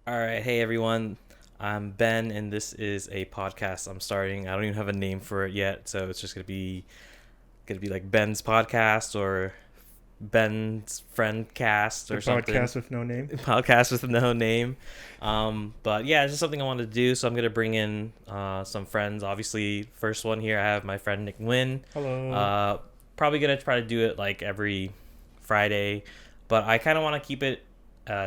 All right, hey everyone. I'm Ben, and this is a podcast I'm starting. I don't even have a name for it yet, so it's just gonna be like Ben's podcast or Ben's friend cast The or something. podcast with no name. Podcast with no name. But yeah, it's just something I wanted to do, so I'm gonna bring in some friends. Obviously, first one here I have my friend Nguyen. Hello. Uh, Probably gonna try to do it like every Friday, but I kind of want to keep it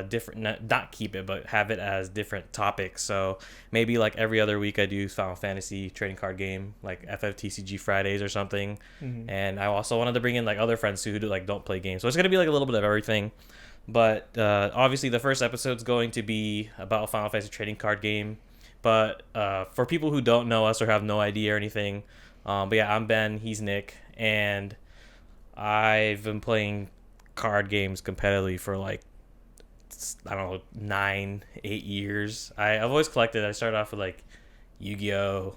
different, not keep it, but have it as different topics. So maybe like every other week I do Final Fantasy trading card game, like FFTCG Fridays or something. hmm And I also wanted to bring in like other friends too who don't play games. So it's gonna be like a little bit of everything. But obviously the first episode's going to be about a Final Fantasy trading card game. But for people who don't know us or have no idea or anything, but yeah, I'm Ben. He's Nick, and I've been playing card games competitively for like I don't know 9, 8 years. I've always collected. I started off with like Yu-Gi-Oh,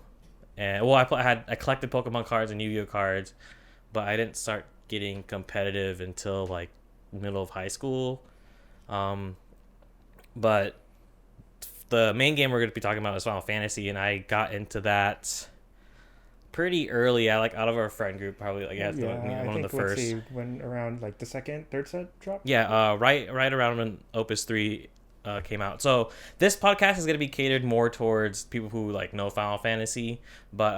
and well, I collected Pokemon cards and Yu-Gi-Oh cards, but I didn't start getting competitive until like middle of high school. Um, but the main game we're going to be talking about is Final Fantasy, and I got into that pretty early. I like out of our friend group, probably like Yeah, I one of the think let's first. see when around like the second, third set drop. Yeah, right around when Opus 3 came out. So this podcast is gonna be catered more towards people who like know Final Fantasy, but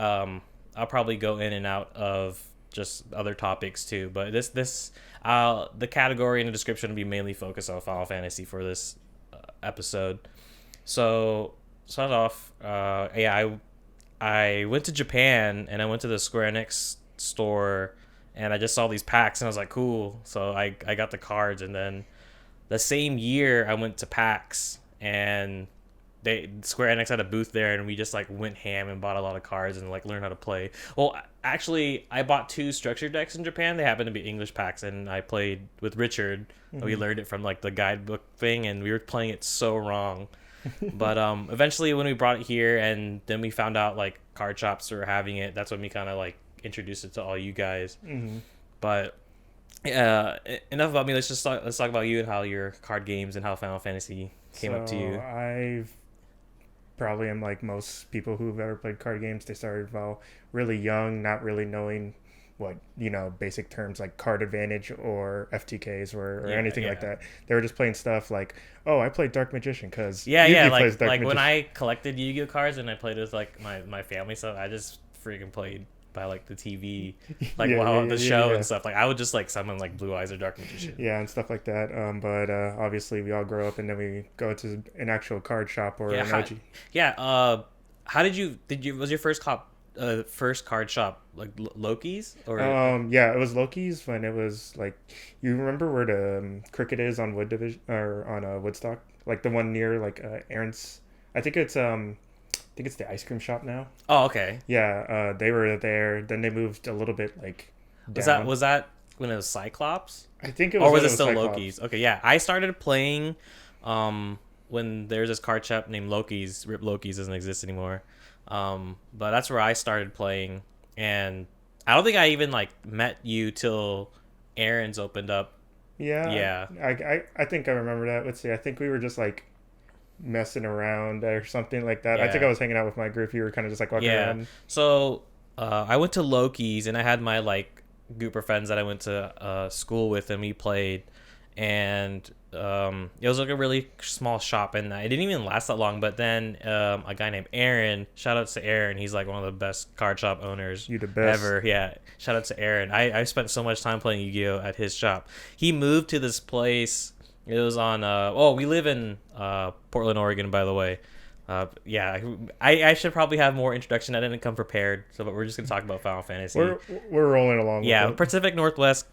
I'll probably go in and out of just other topics too. But the category and the description will be mainly focused on Final Fantasy for this episode. So start off, I went to Japan and I went to the Square Enix store and I just saw these packs and I was like, cool. So I got the cards, and then the same year I went to PAX and they Square Enix had a booth there, and we just like went ham and bought a lot of cards and like learned how to play. Well, actually, I bought two structured decks in Japan. They happened to be English packs, and I played with Richard. We hmm learned it from like the guidebook thing, and we were playing it so wrong. But eventually, when we brought it here, and then we found out like card shops were having it, that's when we kind of like introduced it to all you guys. hmm But enough about me. Let's talk about you and how your card games and how Final Fantasy came up to So you. I've probably am like most people who've ever played card games. They started while really young, not really knowing what basic terms like card advantage or FTKs were or Yeah, anything like yeah, that. They were just playing stuff like, oh, I played Dark Magician because yeah. Yugi plays Dark Like when Magician. I collected Yu-Gi-Oh cards and I played with like my family stuff, I just freaking played by like the TV, like Yeah, yeah, wow, the yeah, yeah, show yeah. and stuff. Like I would just like summon like Blue Eyes or Dark Magician. Yeah, and stuff like that. But obviously, we all grow up and then we go to an actual card shop or Yeah, an OG. yeah. How did you was your first card shop like Loki's or Yeah, it was Loki's when it was like, you remember where the Cricket is on Wood Division or on Woodstock, like the one near like Aaron's. I think it's the ice cream shop now. oh, okay. Yeah, they were there. Then they moved a little bit like Was that down. was that when it was Cyclops? I think it Or was was when it it was still Cyclops. Loki's? Okay, yeah. I started playing when there's this card shop named Loki's. Rip Loki's doesn't exist anymore. But that's where I started playing, and I don't think I even like met you till Aaron's opened up. Yeah, Yeah. I think I remember that. Let's see. I think we were just like messing around or something like that. I think I Yeah. was hanging out with my group. You were kind of just like walking Yeah. around. So I went to Loki's and I had my like group of friends that I went to school with, and we played. And it was like a really small shop, and it didn't even last that long. But then a guy named Aaron, shout out to Aaron, he's like one of the best card shop owners You the best. ever. Yeah, shout out to Aaron. I spent so much time playing Yu-Gi-Oh at his shop. He moved to this place. It was on we live in Portland, Oregon, by the way. Yeah, I should probably have more introduction. I didn't come prepared, so but we're just gonna talk about Final Fantasy. We're rolling along with Yeah, it. Pacific Northwest.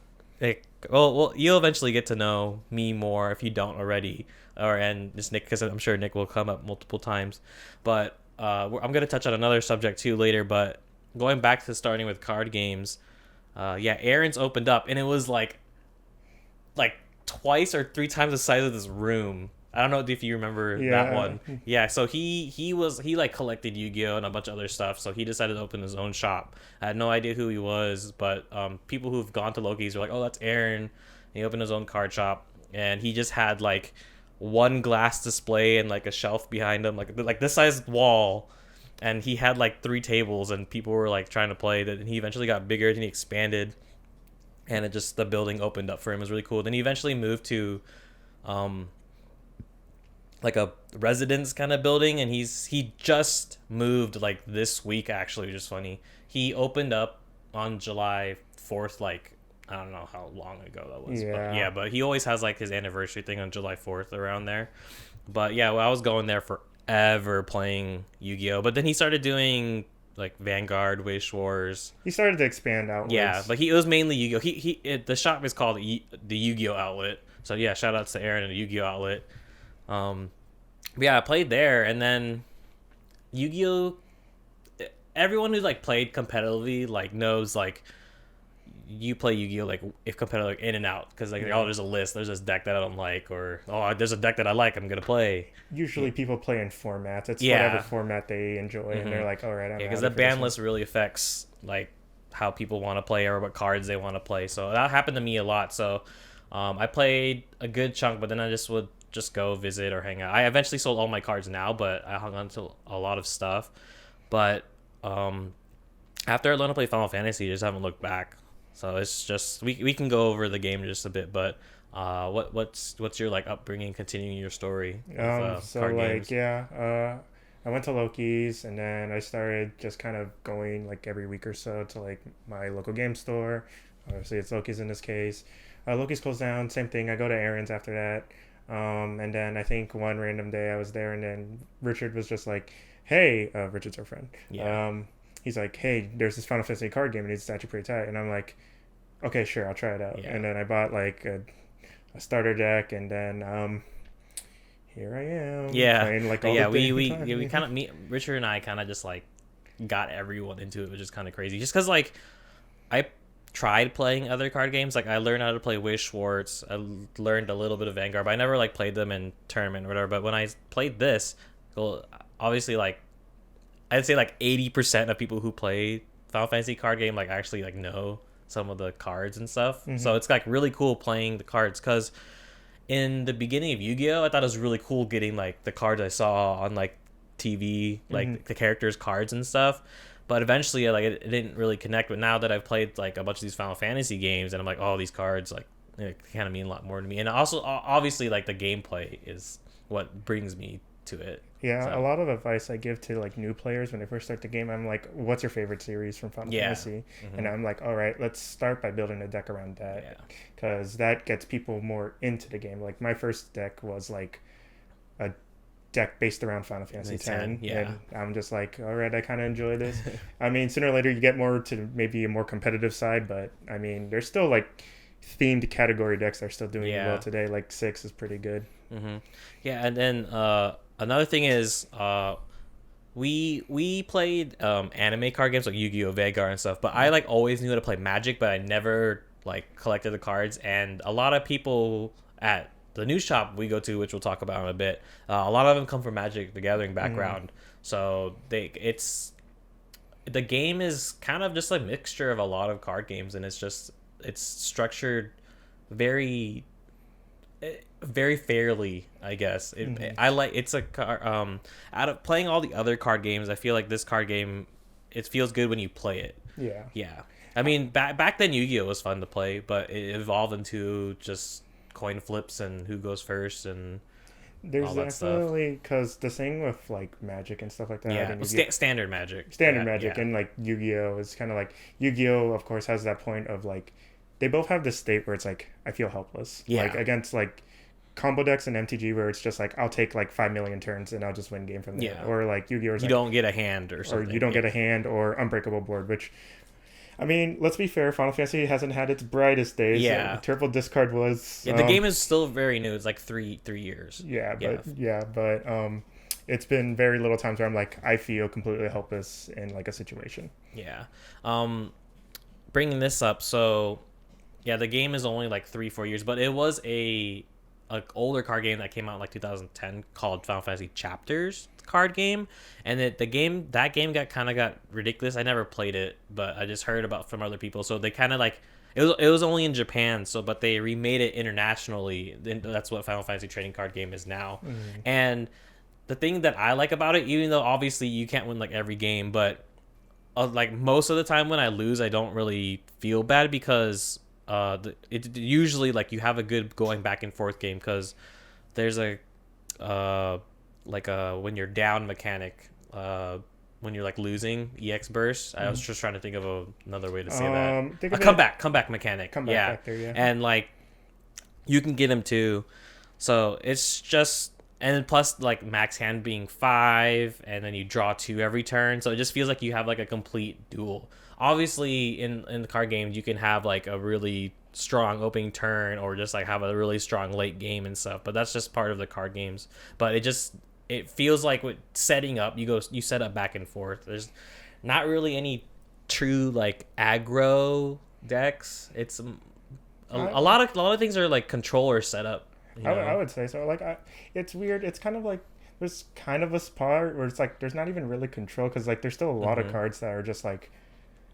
You'll eventually get to know me more if you don't already, and just Nick, because I'm sure Nick will come up multiple times. But I'm gonna touch on another subject too later. But going back to starting with card games, yeah, Aaron's opened up, and it was like twice or three times the size of this room. I don't know if you remember that Yeah. one. Yeah, so he like collected Yu-Gi-Oh and a bunch of other stuff. So he decided to open his own shop. I had no idea who he was, but people who've gone to Loki's were like, "Oh, that's Aaron." And he opened his own card shop, and he just had like one glass display and like a shelf behind him, like this size wall, and he had like 3 tables, and people were like trying to play. That, and he eventually got bigger, and he expanded, and the building opened up for him. It was really cool. Then he eventually moved to, like a residence kind of building, and he just moved like this week actually, which is funny. He opened up on July 4th, like I don't know how long ago that was. But he always has like his anniversary thing on July 4th around there. But yeah, well, I was going there forever playing Yu-Gi-Oh, but then he started doing like Vanguard, Wish Wars. He started to expand outwards. Yeah, but it was mainly Yu-Gi-Oh. The shop is called the Yu-Gi-Oh outlet. So yeah, shout outs to Aaron and the Yu-Gi-Oh outlet. But yeah, I played there, and then Yu-Gi-Oh. Everyone who's like played competitively like knows like you play Yu-Gi-Oh like if competitive like, in and out, because like oh there's a list, there's this deck that I don't like, or oh there's a deck that I like, I'm gonna play. Usually people play in formats. It's whatever format they enjoy, and they're like, all right, I'm because the ban list really affects like how people want to play or what cards they want to play. So that happened to me a lot. So I played a good chunk, but then I just would just go visit or hang out. I eventually sold all my cards now, but I hung on to a lot of stuff. But after I learned to play Final Fantasy, I just haven't looked back. So it's just we can go over the game just a bit, but what's your like upbringing, continuing your story? So like games? I went to Loki's, and then I started just kind of going like every week or so to like my local game store. Obviously, it's Loki's in this case. Loki's closed down. Same thing. I go to Aaron's after that. And then I think one random day I was there, and then Richard was just like, hey, Richard's our friend. Yeah. He's like, hey, there's this Final Fantasy card game, and it's actually pretty tight. And I'm like, okay, sure, I'll try it out. Yeah. And then I bought like a starter deck, and then here I am. Yeah. Playing, like, we kind of Richard and I kind of just like got everyone into it, which is kind of crazy. Just because like I tried playing other card games. Like I learned how to play Wish Schwartz. I learned a little bit of Vanguard, but I never like played them in tournament or whatever. But when I played this, well, obviously like I'd say like 80% of people who play Final Fantasy card game like actually like know some of the cards and stuff. Mm-hmm. So it's like really cool playing the cards, because in the beginning of Yu-Gi-Oh, I thought it was really cool getting like the cards I saw on like TV, like the characters' cards and stuff. But eventually, like it didn't really connect. But now that I've played like a bunch of these Final Fantasy games, and I'm like, oh, these cards like kind of mean a lot more to me. And also, obviously, like the gameplay is what brings me to it. Yeah, so a lot of advice I give to like new players when they first start the game, I'm like, what's your favorite series from Final Fantasy? Mm-hmm. And I'm like, all right, let's start by building a deck around that, because that gets people more into the game. Like my first deck was like a deck based around Final Fantasy X, and I'm just like, all right, I kind of enjoy this. I mean, sooner or later you get more to maybe a more competitive side, but I mean, there's still like themed category decks that are still doing well today. Like 6 is pretty good. Mm-hmm. Yeah, and then another thing is we played anime card games like Yu-Gi-Oh, Vanguard and stuff, but I like always knew how to play Magic, but I never like collected the cards. And a lot of people at the new shop we go to, which we'll talk about in a bit, a lot of them come from Magic the Gathering background. So the game is kind of just a mixture of a lot of card games, and it's structured very fairly, I guess. It's a out of playing all the other card games, I feel like this card game, it feels good when you play it. Yeah. I mean, back then Yu-Gi-Oh was fun to play, but it evolved into just coin flips and who goes first and there's all that definitely, because the thing with like Magic and stuff like that, standard Magic and like Yu-Gi-Oh is kind of like, Yu-Gi-Oh of course has that point of like they both have this state where it's like I feel helpless, like against like combo decks and MTG, where it's just like I'll take like 5 million turns and I'll just win game from there, or like Yu-Gi-Oh you don't get a hand or something, or you don't get a hand or unbreakable board, which I mean, let's be fair, Final Fantasy hasn't had its brightest days. Yeah. Triple Discard was... the game is still very new. It's like three years. But it's been very little times where I'm like, I feel completely helpless in like a situation. Yeah. Bringing this up, so the game is only like 3-4 years, but it was a older card game that came out in like 2010 called Final Fantasy Chapters card game, and that game got ridiculous. I never played it, but I just heard about from other people. So they kind of like it was only in Japan, so but they remade it internationally. That's what Final Fantasy trading card game is now. And the thing that I like about it, even though obviously you can't win like every game, but like most of the time when I lose, I don't really feel bad because it usually like you have a good going back and forth game because there's a like a when you're down mechanic when you're like losing EX burst. I was just trying to think of another way to say that. A comeback mechanic. Comeback factor, yeah. And like you can get him too. So it's just, and plus like max hand being 5 and then you draw 2 every turn. So it just feels like you have like a complete duel. Obviously in the card games you can have like a really strong opening turn or just like have a really strong late game and stuff, but that's just part of the card games. But it feels like with setting up, you set up back and forth. There's not really any true like aggro decks. It's a lot of things are like controller setup. I would say so. Like, it's weird. It's kind of like there's kind of a spot where it's like there's not even really control because like there's still a lot of cards that are just like.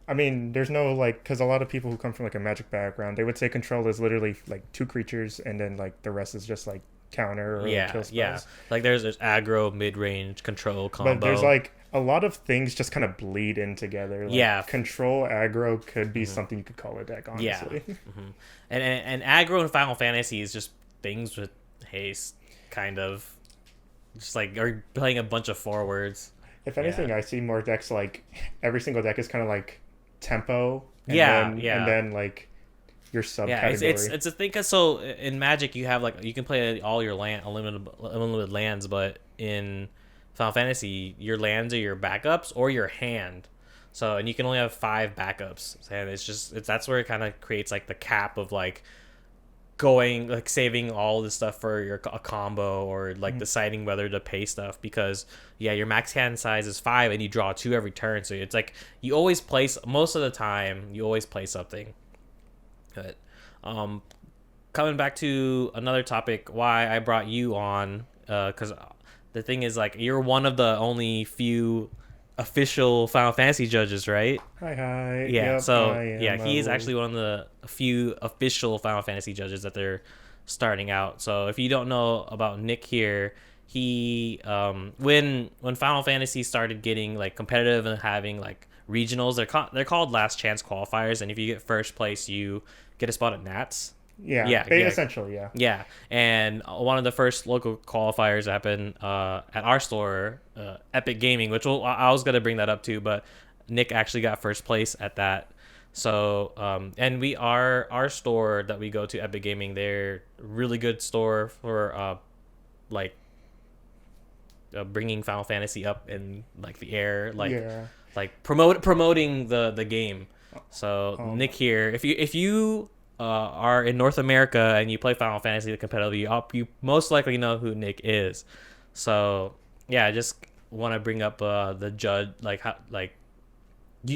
I mean, there's no like because a lot of people who come from like a Magic background, they would say control is literally like 2 creatures and then like the rest is just like counter or kill spells. Yeah. Like there's aggro, mid range, control combo. But there's like a lot of things just kind of bleed in together. Like, control aggro could be something you could call a deck, honestly. Yeah. And aggro in Final Fantasy is just things with haste, kind of. Just like are playing a bunch of forwards. If anything, I see more decks like every single deck is kind of like tempo. And then like your subcategory. It's a thing. Cause so in Magic you have like you can play all your unlimited lands, but in Final Fantasy your lands are your backups or your hand. So and you can only have 5 backups, and that's where it kind of creates like the cap of like going like saving all this stuff for a combo or like deciding whether to pay stuff because your max hand size is 5 and you draw 2 every turn, so it's like you always place most of the time you always play something. But coming back to another topic, why I brought you on, because the thing is like you're one of the only few official Final Fantasy judges, right? Hi. Yeah. Yep, So he is actually one of the few official Final Fantasy judges that they're starting out. So if you don't know about Nick here, he when Final Fantasy started getting like competitive and having like regionals, they're called last chance qualifiers, and if you get first place, you get a spot at Nats. Essentially, yeah. Yeah, and one of the first local qualifiers happened at our store, Epic Gaming, which I was gonna bring that up too, but Nick actually got first place at that. So, and our store that we go to, Epic Gaming, they're a really good store for bringing Final Fantasy up in like the air, like promoting the game. So Nick here, if you are in North America and you play Final Fantasy competitively, you most likely know who Nick is. So yeah, I just want to bring up the judge, like how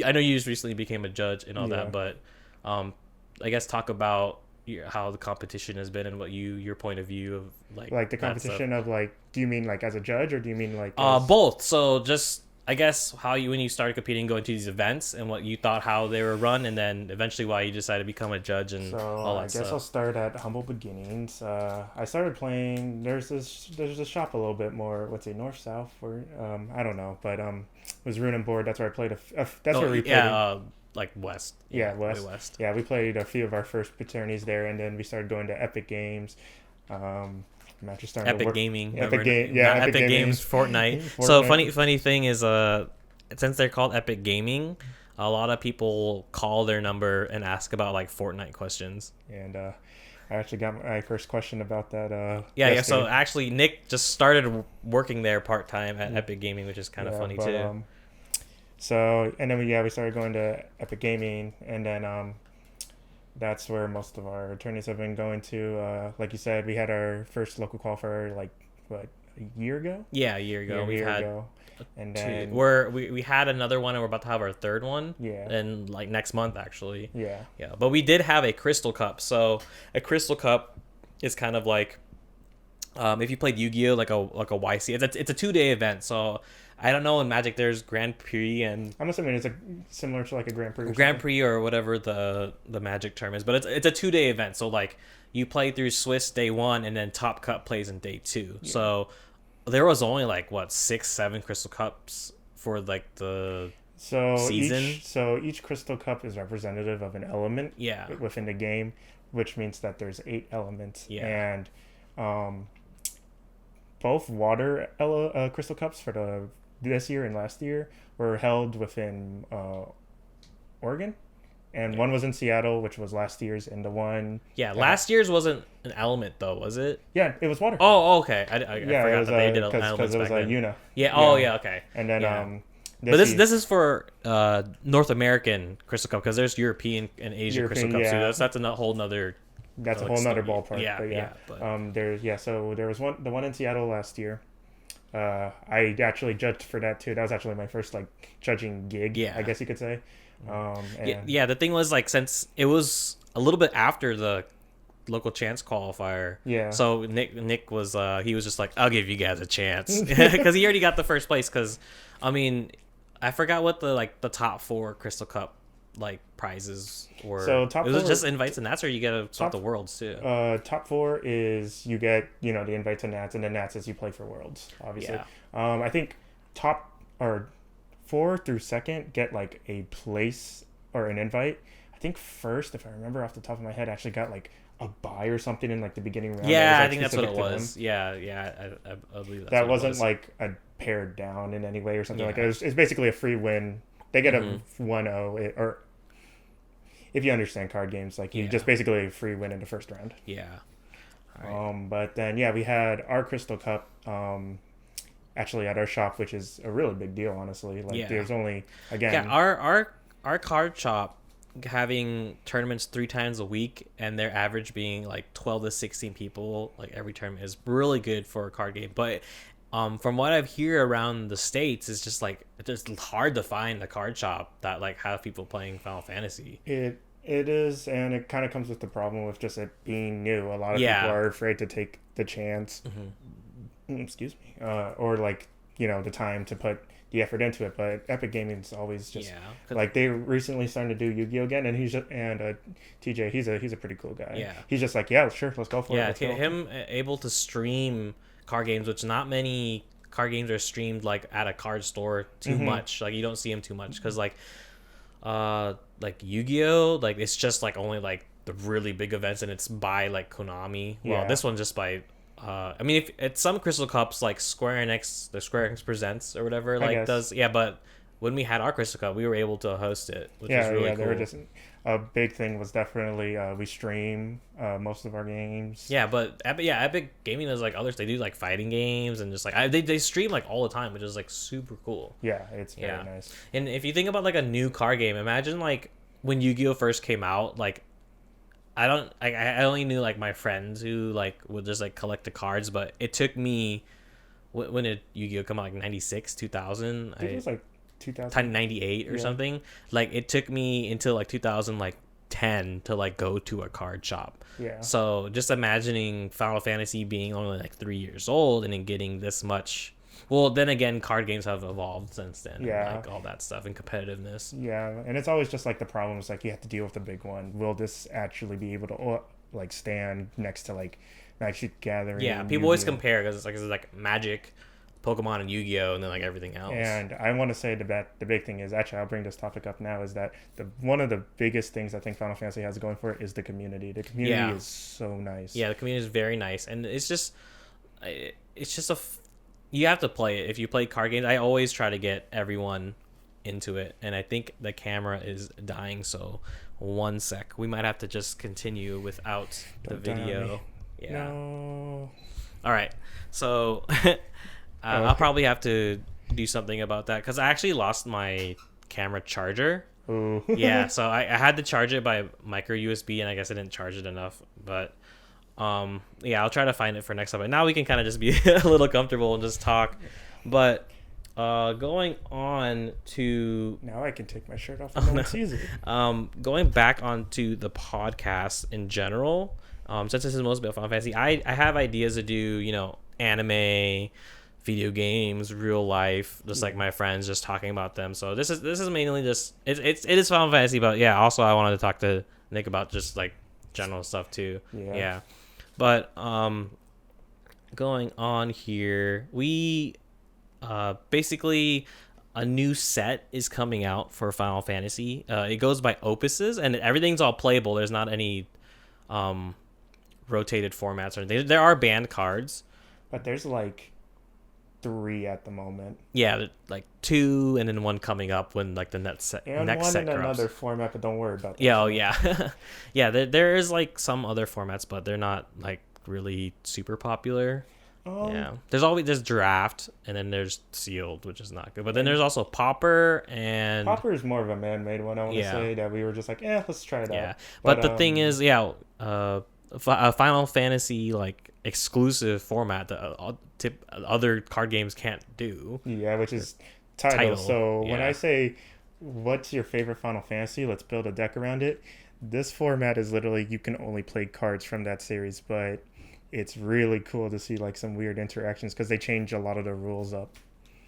I know you just recently became a judge and all that, but I guess talk about how the competition has been and what your point of view of like the competition of like, do you mean like as a judge or do you mean like both? So just I guess how when you started competing, going to these events and what you thought how they were run, and then eventually why you decided to become a judge and all that stuff. I guess I'll start at humble beginnings. I started playing. There's a shop a little bit more. Let's say north south or I don't know, but it was Rune and Board. That's where I played. That's where we played. Like west. West. Way west. Yeah, we played a few of our first fraternities there, and then we started going to Epic Games. Epic Gaming. Epic Games. Fortnite. So funny thing is, since they're called Epic Gaming, a lot of people call their number and ask about like Fortnite questions. And I actually got my first question about that. So actually, Nick just started working there part time at Epic Gaming, which is kind of funny too. So and then we started going to Epic Gaming, and then that's where most of our attorneys have been going to. Like you said, we had our first local qualifier like a year ago. Yeah, a year ago. And then we had another one, and we're about to have our third one. Yeah. And like next month, actually. Yeah. Yeah, but we did have a Crystal Cup. So a Crystal Cup is kind of like If you played Yu-Gi-Oh, like a YC, it's a 2-day event. So I don't know in Magic there's Grand Prix and I'm assuming it's similar to like a Grand Prix. Grand Prix or whatever the Magic term is, but it's a 2-day event. So like you play through Swiss day 1, and then Top Cup plays in day 2. Yeah. So there was only like what 6-7 Crystal Cups for like the season. Each Crystal Cup is representative of an element. Yeah. Within the game, which means that there's 8 elements. Yeah. And both water Crystal Cups for this year and last year were held within Oregon, and one was in Seattle, which was last year's, and the one last year's wasn't an element though, was it? Yeah, it was water. Oh, okay. I forgot that they did elements because it was back then. Una. Yeah. Oh, yeah. Okay. And then this is for North American Crystal Cup, because there's European and Asian Crystal Cups too. That's a whole nother. That's a whole nother ballpark. Yeah. So there was the one in Seattle last year. I actually judged for that too. That was actually my first like judging gig. I guess you could say. The thing was, like, since it was a little bit after the local chance qualifier. Yeah. So Nick was he was just like, I'll give you guys a chance, because he already got the first place. Because I mean, I forgot what the top 4 Crystal Cup like prizes were. So it was just invites and Nats, or you get the Worlds too. Top 4 is you get the invites and Nats, and then Nats is you play for Worlds, obviously. Yeah. I think top or 4 through 2nd get like a place or an invite. I think first, if I remember off the top of my head, actually got like a buy or something in like the beginning round. Yeah, like, I think that's what it was. Yeah, I believe that wasn't like a pared down in any way or something like that. It's basically a free win. They get a 1-0, or if you understand card games, like you just basically a free win in the first round. Yeah. Right. But then we had our Crystal Cup actually at our shop, which is a really big deal, honestly. Like there's only our card shop having tournaments 3 times a week, and their average being like 12 to 16 people like every tournament is really good for a card game. But from what I've hear around the States, it's just like it's just hard to find a card shop that like have people playing Final Fantasy. It is, and it kind of comes with the problem with just it being new. A lot of people are afraid to take the chance. Excuse me, or like the time to put the effort into it. But Epic Gaming is always just like they recently started to do Yu-Gi-Oh again, and TJ, he's a pretty cool guy. Yeah, he's just like sure, let's go for it. Yeah, him able to stream card games, which not many card games are streamed like at a card store too much. Like you don't see them too much, because like Yu-Gi-Oh, like it's just like only like the really big events, and it's by like Konami. Well, this one's just by I mean, if at some Crystal Cups like Square Enix Presents or whatever does but when we had our Crystal Cup, we were able to host it, which was really cool. They were just a big thing was definitely we stream most of our games. Yeah, but Epic Gaming is like others. They do like fighting games and just like they stream like all the time, which is like super cool. Yeah, it's very nice. And if you think about like a new card game, imagine like when Yu-Gi-Oh first came out. Like I only knew like my friends who like would just like collect the cards, but it took me when did Yu-Gi-Oh come out, like 96, 2000? I think it was like 98 or something. Like it took me until like 2010 to like go to a card shop. So just imagining Final Fantasy being only like 3 years old and then getting this much. Well, then again, card games have evolved since then. And, like all that stuff and competitiveness. And it's always just like the problems, like you have to deal with the big one. Will this actually be able to like stand next to like Magic Gathering? Yeah, people always compare because it's like Magic, Pokemon, and Yu-Gi-Oh, and then like everything else. And I want to say the big thing is, actually I'll bring this topic up now, is that one of the biggest things I think Final Fantasy has going for it is the community. The community is so nice. Yeah, the community is very nice, and it's just you have to play it. If you play card games, I always try to get everyone into it, and I think the camera is dying, so 1 sec. We might have to just continue without the video. Yeah. No. All right. So I'll probably have to do something about that, because I actually lost my camera charger. Ooh. Yeah, so I had to charge it by micro USB, and I guess I didn't charge it enough. But I'll try to find it for next time. But now we can kind of just be a little comfortable and just talk. But going on to now I can take my shirt off and no one sees it. Going back onto the podcast in general. Since this is mostly about Final Fantasy, I have ideas to do, anime, video games, real life, just like my friends just talking about them. So this is mainly just it is Final Fantasy, but yeah, also I wanted to talk to Nick about just like general stuff too. Yeah. But going on here, we basically a new set is coming out for Final Fantasy. It goes by opuses, and everything's all playable. There's not any rotated formats or anything. There are banned cards, but there's like 3 at the moment. Yeah, like 2 and then 1 coming up when like the next set drops. Another format, but don't worry about that. Yeah, yeah. There is like some other formats, but they're not like really super popular. There's draft, and then there's sealed, which is not good. But then there's also Pauper, and Pauper is more of a man-made one. I want to say that we were just like, let's try it out. Yeah, but the thing is, a Final Fantasy like exclusive format that other card games can't do. Yeah, which is title. So when I say, what's your favorite Final Fantasy? Let's build a deck around it. This format is literally you can only play cards from that series, but it's really cool to see like some weird interactions because they change a lot of the rules up.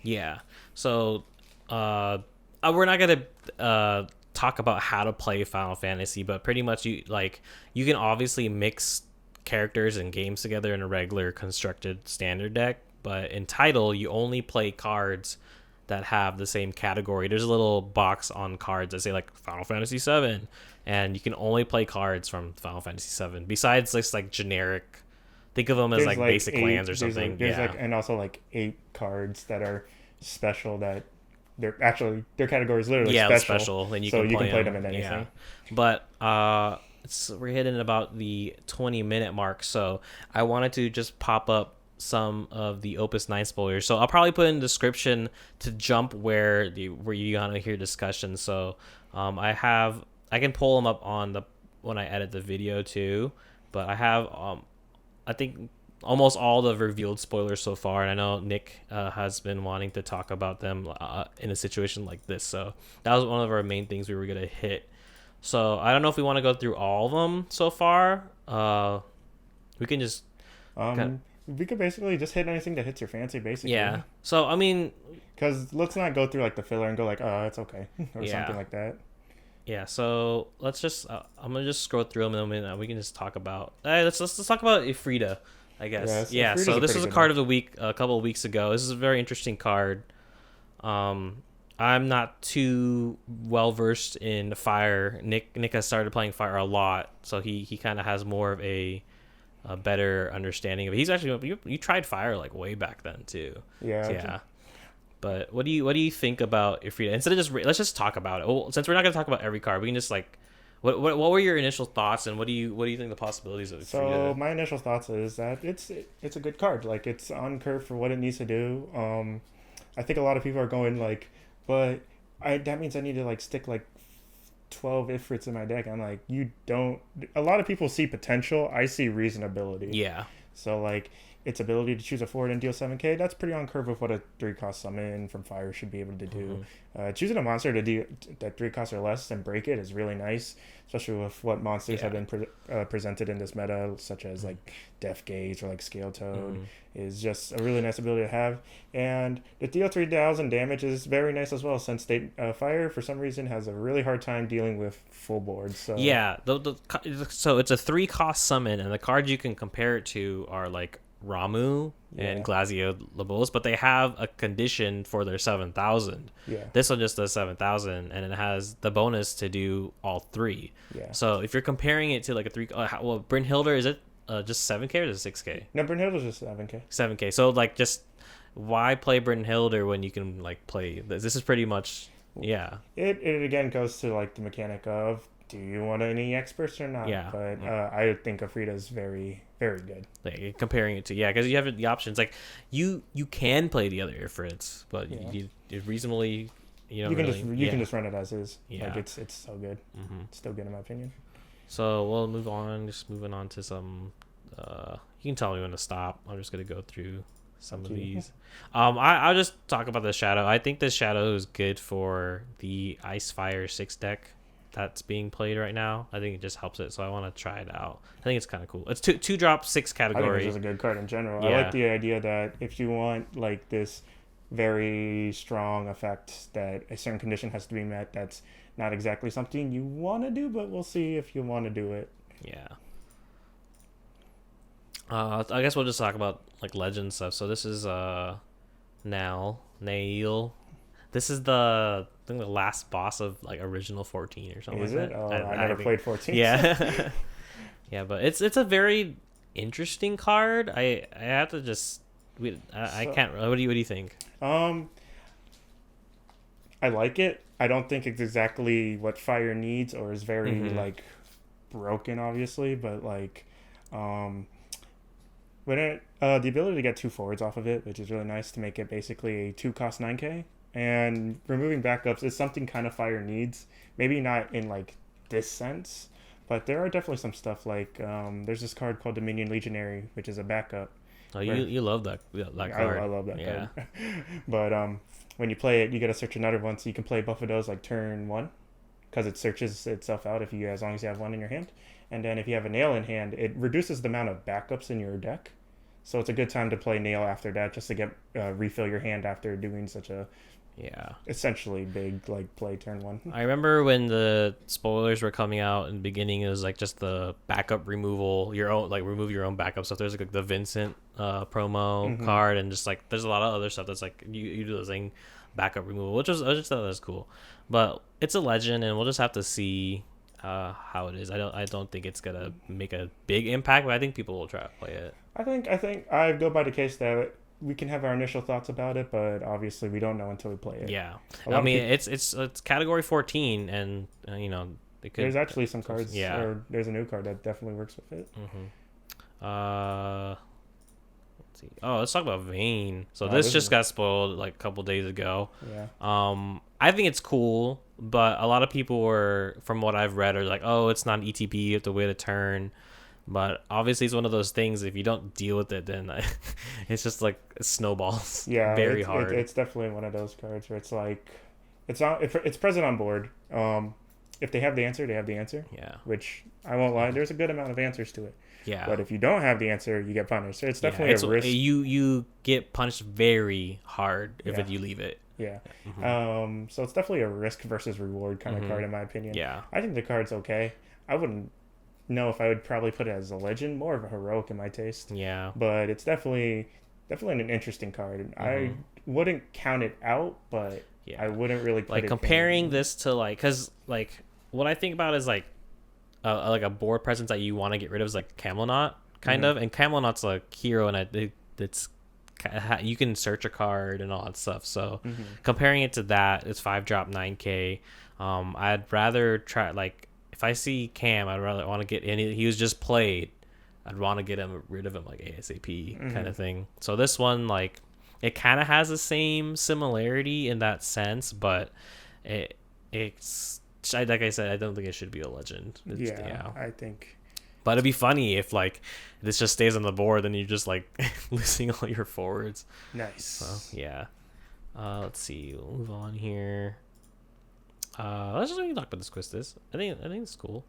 Yeah. So we're not gonna talk about how to play Final Fantasy, but pretty much you can obviously mix characters and games together in a regular constructed standard deck, but in title you only play cards that have the same category. There's a little box on cards that say like Final Fantasy 7, and you can only play cards from Final Fantasy 7 besides this like generic, think of them as like basic lands or something. And also like 8 cards that are special that their category is literally special, and you can play them in anything. But we're hitting about the 20-minute mark, so I wanted to just pop up some of the Opus IX spoilers. So I'll probably put in the description to jump where you gonna hear discussion. So I can pull them up when I edit the video too, but I have I think almost all the revealed spoilers so far, and I know Nick has been wanting to talk about them in a situation like this, so that was one of our main things we were gonna hit. So I don't know if we want to go through all of them so far. We can just we could basically just hit anything that hits your fancy, basically. Yeah. So I mean, because let's not go through like the filler and go like, oh, it's okay, or something like that. Yeah, so let's just I'm gonna just scroll through them and we can just talk about let's talk about Ifrita, I guess. Yeah, so this was a card of the week a couple of weeks ago. This is a very interesting card. I'm not too well versed in Fire. Nick has started playing Fire a lot, so he kind of has more of a better understanding of it. He's actually you tried Fire like way back then too. Yeah. But what do you think about Ifrita? Instead of let's just talk about it. Well, since we're not going to talk about every card, we can just like, what were your initial thoughts, and what do you think the possibilities of Ifrita? So my initial thoughts is that it's a good card. Like, it's on curve for what it needs to do. I think a lot of people are going like, but that means I need to like stick like 12 Ifrits in my deck. I'm like, you don't. A lot of people see potential. I see reasonability. Yeah. So like, its ability to choose a forward and deal 7k, that's pretty on curve with what a 3-cost summon from Fire should be able to do. Choosing a monster that 3 costs or less and break it is really nice, especially with what monsters have been presented in this meta, such as like Death Gaze or like Scale Toad, is just a really nice ability to have. And the deal 3,000 damage is very nice as well, since Fire for some reason has a really hard time dealing with full boards. So yeah, so it's a 3-cost summon, and the cards you can compare it to are like Ramu and Glazio-Labos, but they have a condition for their 7,000. Yeah. This one just does 7,000, and it has the bonus to do all 3. Yeah. So if you're comparing it to like a 3, Brynhilde, is it just 7k or is it 6k? No, Brynhilde is just 7k. 7k. So like, just why play Brynhilde when you can like play this? This is pretty much It again goes to like the mechanic of, do you want any experts or not? Yeah. But I think Ifrita is very, very good. Like, comparing it to because you have the options. Like you can play the other Ifrits, but you reasonably you can just run it as is. Yeah. Like it's so good. It's still good in my opinion. So we'll move on. Just moving on to some. You can tell me when to stop. I'm just gonna go through some of these. I'll just talk about the Shadow. I think the Shadow is good for the Ice Fire 6 deck. that's being played right now. I think it just helps it, so I want to try it out. I think it's kind of cool. It's two drop, 6 I think category. it's just a good card in general. I Yeah. like the idea that if you want like this very strong effect that a certain condition has to be met, that's not exactly something you want to do, but we'll see if you want to do it. Yeah. I guess we'll just talk about like legend stuff. So this is Nail. This is the I think the last boss of like original 14 or something. Is like it? that. Oh, I never played 14. Yeah. Yeah, but it's a very interesting card. I have to just I can't. What do you think? I like it. I don't think it's exactly what fire needs or is very like broken, obviously, but like when it the ability to get 2 forwards off of it, which is really nice to make it basically a 2 cost 9k, and removing backups is something kind of fire needs. Maybe not in like this sense, but there are definitely some stuff like there's this card called Dominion Legionary, which is a backup. Oh, you love that card. I love that card. But when you play it, you get to search another one, so you can play both of those like turn 1, because it searches itself out as long as you have 1 in your hand. And then if you have a nail in hand, it reduces the amount of backups in your deck. So it's a good time to play nail after that, just to get refill your hand after doing such a essentially big like play turn 1. I remember when the spoilers were coming out in the beginning, it was like just the backup removal, your own like remove your own backup stuff. There's like the Vincent promo card, and just like there's a lot of other stuff that's like you do the thing backup removal, which was I just thought that was cool. But it's a legend, and we'll just have to see how it is. I don't think it's gonna make a big impact, but I think people will try to play it. I think I go by the case that we can have our initial thoughts about it, but obviously we don't know until we play it. Yeah, I mean it's category 14, and there's actually some cards. Yeah, or there's a new card that definitely works with it. Let's see. Oh, let's talk about Vayne. So this just got spoiled like a couple days ago. Yeah. I think it's cool, but a lot of people were, from what I've read, are like, oh, it's not an ETB, you have to wait a turn. But obviously, it's one of those things. If you don't deal with it, then it's just like it snowballs. Yeah, very hard. It's definitely one of those cards where it's like it's present on board. If they have the answer, they have the answer. Yeah. Which I won't lie, there's a good amount of answers to it. Yeah. But if you don't have the answer, you get punished. So it's definitely a risk. You get punished very hard if you leave it. Yeah. So it's definitely a risk versus reward kind of card, in my opinion. Yeah. I think the card's okay. I wouldn't know if I would probably put it as a legend, more of a heroic in my taste. Yeah. But it's definitely an interesting card. I wouldn't count it out, but I wouldn't really put like comparing this to like, because like what I think about is like a board presence that you want to get rid of is like Camelot kind of, and Camelot's a hero, and it's you can search a card and all that stuff. So comparing it to that, it's 5 drop 9k. I'd rather try, like, if I see Cam, I'd rather want to get he was just played, I'd want to get rid of him like ASAP kind of thing. So this one, like, it kind of has the same similarity in that sense, but it's like I said, I don't think it should be a legend. I think. But it'd be funny if like this just stays on the board, and you're just like losing all your forwards. Nice. So yeah. Let's see. We'll move on here. Let's just talk about this quiz. I think it's cool.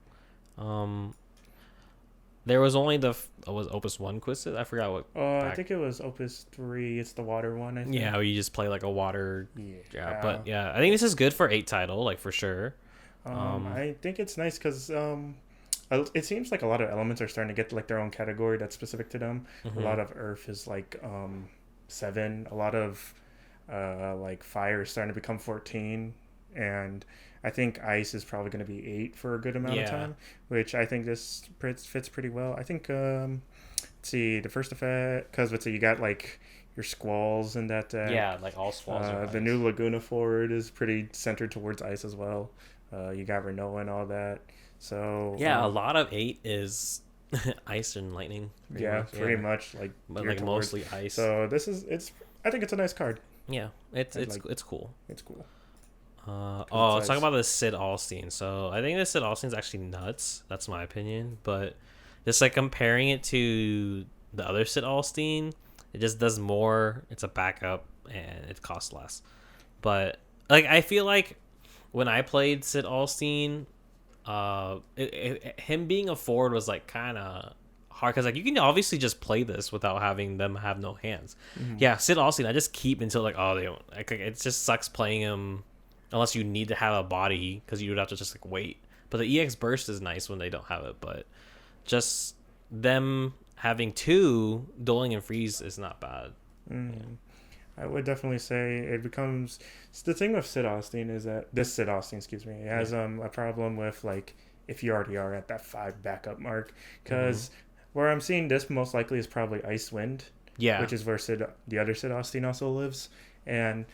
There was only was Opus 1 quiz. I forgot what. I think it was Opus 3. It's the water one, I think. Yeah, where you just play like a water. Yeah. But yeah, I think this is good for 8 title, like for sure. I think it's nice because it seems like a lot of elements are starting to get like their own category that's specific to them. A lot of earth is like 7. A lot of like fire is starting to become 14, and I think ice is probably going to be 8 for a good amount of time, which I think this fits pretty well. I think let's see, the first effect, because let's see, you got like your squalls in that deck. Yeah, like all squalls are the ice. new Laguna forward is pretty centered towards ice as well. You got Renoa and all that. So yeah, a lot of 8 is ice and lightning. Pretty much like, but like mostly ice. So I think it's a nice card. Yeah, it's cool. It's cool. Let's talk about the Sid Alstein. So I think the Sid Alstein's actually nuts. That's my opinion. But just like comparing it to the other Sid Alstein, it just does more. It's a backup and it costs less. But like I feel like when I played Sid Alstein, him being a forward was like kind of hard because like you can obviously just play this without having them have no hands. Yeah, Sid Austin, I just keep until like they don't. Like, it just sucks playing him unless you need to have a body because you would have to just like wait. But the EX burst is nice when they don't have it, but just them having two dueling and freeze is not bad. I would definitely say it becomes the thing with Sid Austin is that this Sid Austin, excuse me, has a problem with like if you already are at that 5 backup mark because where I'm seeing this most likely is probably Icewind, which is where the other Sid Austin also lives, and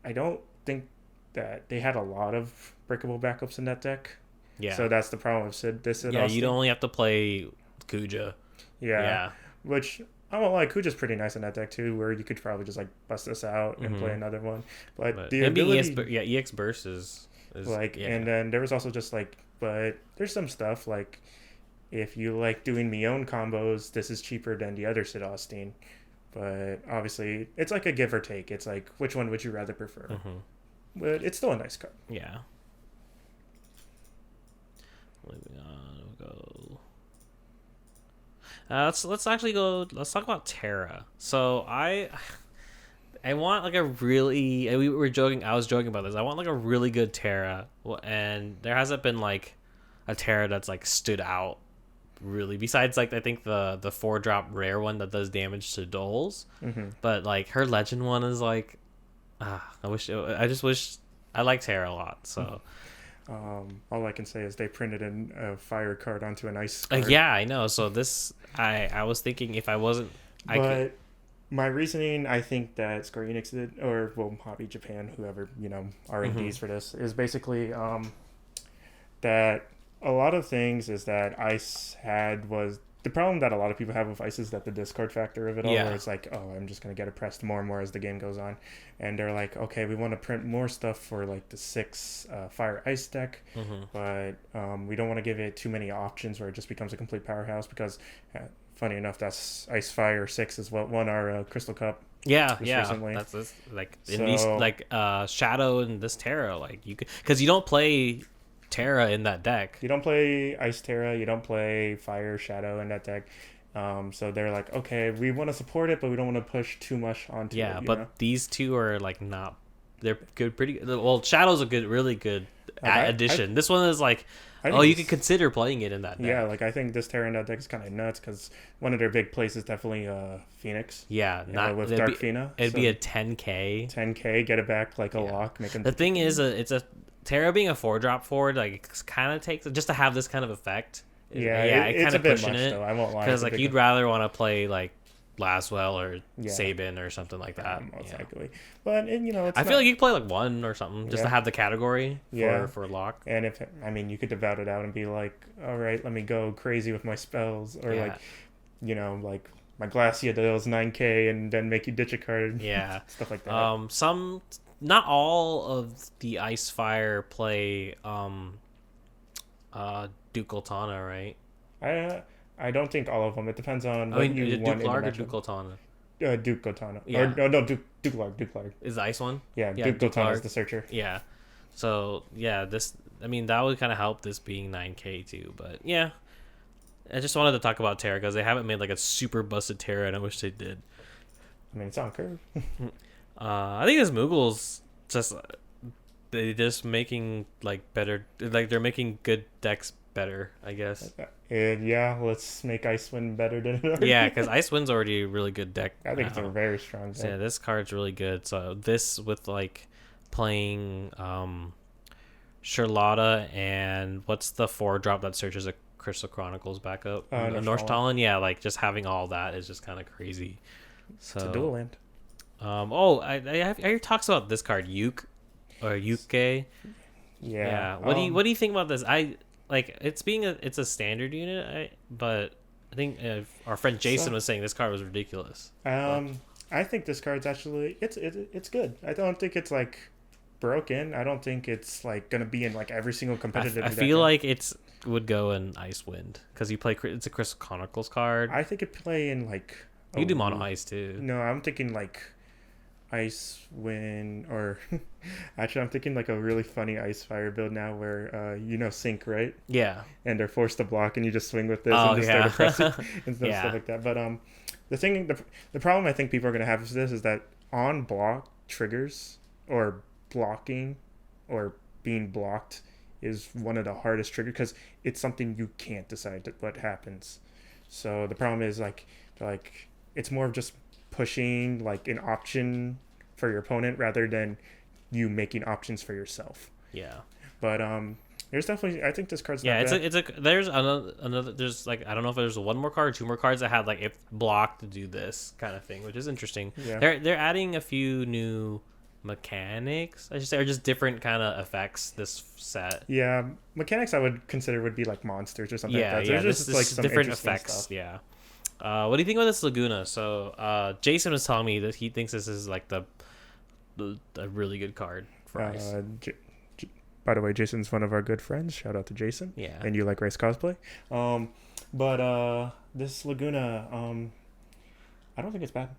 I don't think that they had a lot of breakable backups in that deck. Yeah. So that's the problem with Sid Austin. Yeah, you'd only have to play Kuja. Yeah. Which I won't lie, Kuja's pretty nice in that deck too, where you could probably just like bust this out and play another one. But the ability, EX burst is like, and then there was also just like, but there's some stuff like if you like doing Mion combos, this is cheaper than the other Sid Austin. But obviously, it's like a give or take. It's like which one would you rather prefer? But it's still a nice card. Yeah. Moving on, we'll go. Let's actually go. Let's talk about Terra. So I want like a really. We were joking. I was joking about this. I want like a really good Terra, and there hasn't been like a Terra that's like stood out really. Besides like I think the 4-drop rare one that does damage to Doles, but like her legend one is like, I just wish I like Terra a lot. So. All I can say is they printed a fire card onto an ice card. Yeah, I know. So this, I was thinking if I wasn't... My reasoning, I think that Square Enix did, or well, Hobby Japan, whoever, R&Ds for this, is basically that a lot of things is that Ice was... The problem that a lot of people have with Ice is that the discard factor of it all, where it's like, I'm just going to get it pressed more and more as the game goes on. And they're like, okay, we want to print more stuff for like the 6 Fire Ice deck, but we don't want to give it too many options where it just becomes a complete powerhouse because, funny enough, that's Ice Fire 6 is what won our Crystal Cup. Recently. That's like in these like Shadow and this Terra, like you could, because you don't play Terra in that deck. You don't play Ice Terra, you don't play Fire Shadow in that deck. So they're like, okay, we want to support it, but we don't want to push too much onto it. Yeah, but these two are like not. They're good, pretty. Well, Shadow's a really good addition. This one is like, you could consider playing it in that deck. Yeah, like I think this Terra in that deck is kind of nuts because one of their big plays is definitely Phoenix. Yeah, with Dark Fina. It'd be a 10K. 10K, get it back like a lock. The thing is, it's a Terra being a 4-drop forward, like it kind of takes just to have this kind of effect. It's kind of pushing it. Though, I won't lie. Because like you'd rather want to play like Laswell or Sabin or something like that. Most likely. But I feel like you could play like one or something just to have the category for lock. And you could devout it out and be like, all right, let me go crazy with my spells, or like my Glacia deals 9K and then make you ditch a card. Yeah, stuff like that. Not all of the Ice Fire play Duke Ultana, right? I don't think all of them. It depends on what you want. Duke Larg or Duke Ultana? Duke Ultana. Yeah. Duke Larg. Is the Ice one? Yeah, Duke Ultana is the searcher. Yeah. So, that would kind of help this being 9K too. But, yeah. I just wanted to talk about Terra because they haven't made like a super busted Terra, and I wish they did. I mean, it's on curve. I think this Moogle's they're just making like better, like they're making good decks better, I guess. And let's make Icewind better than it already. Yeah, because Icewind's already a really good deck. I think it's a very strong deck. So, yeah, this card's really good. So this with like playing Charlotta and what's the 4-drop that searches a Crystal Chronicles backup? Northtalon. Yeah, like just having all that is just kind of crazy. So, it's a dual land. I hear talks about this card, Yuke or Yuke. Yeah. What do you think about this? It's a standard unit, but I think our friend Jason was saying this card was ridiculous. I think this card's actually it's good. I don't think it's like broken. I don't think it's like gonna be in like every single competitive. I feel like it's would go in Icewind because it's a Crystal Chronicles card. I think it play in like. You can do mono ice too. No, I'm thinking like Ice Wind, or actually, I'm thinking like a really funny Ice Fire build now where Sync, right? Yeah. And they're forced to block, and you just swing with this Oh and just start yeah. oppressing and stuff Yeah. like that. But the problem I think people are gonna have with this is that on block triggers or blocking or being blocked is one of the hardest triggers because it's something you can't decide what happens. So the problem is like it's more of just pushing like an option for your opponent rather than you making options for yourself. Yeah. But there's definitely, I think this card's Yeah, not bad. it's a there's another there's like I don't know if there's one more card or two more cards that had like if blocked to do this kind of thing, which is interesting. Yeah. They're adding a few new mechanics, I should say, or just different kind of effects this set. Yeah, mechanics I would consider would be like monsters or something Yeah, like that. yeah, There's this just like is some different interesting effects. stuff. Yeah. What do you think about this Laguna? So, Jason was telling me that he thinks this is like a really good card for Ice. By the way, Jason's one of our good friends. Shout out to Jason. Yeah. And you like race cosplay. But this Laguna, I don't think it's bad.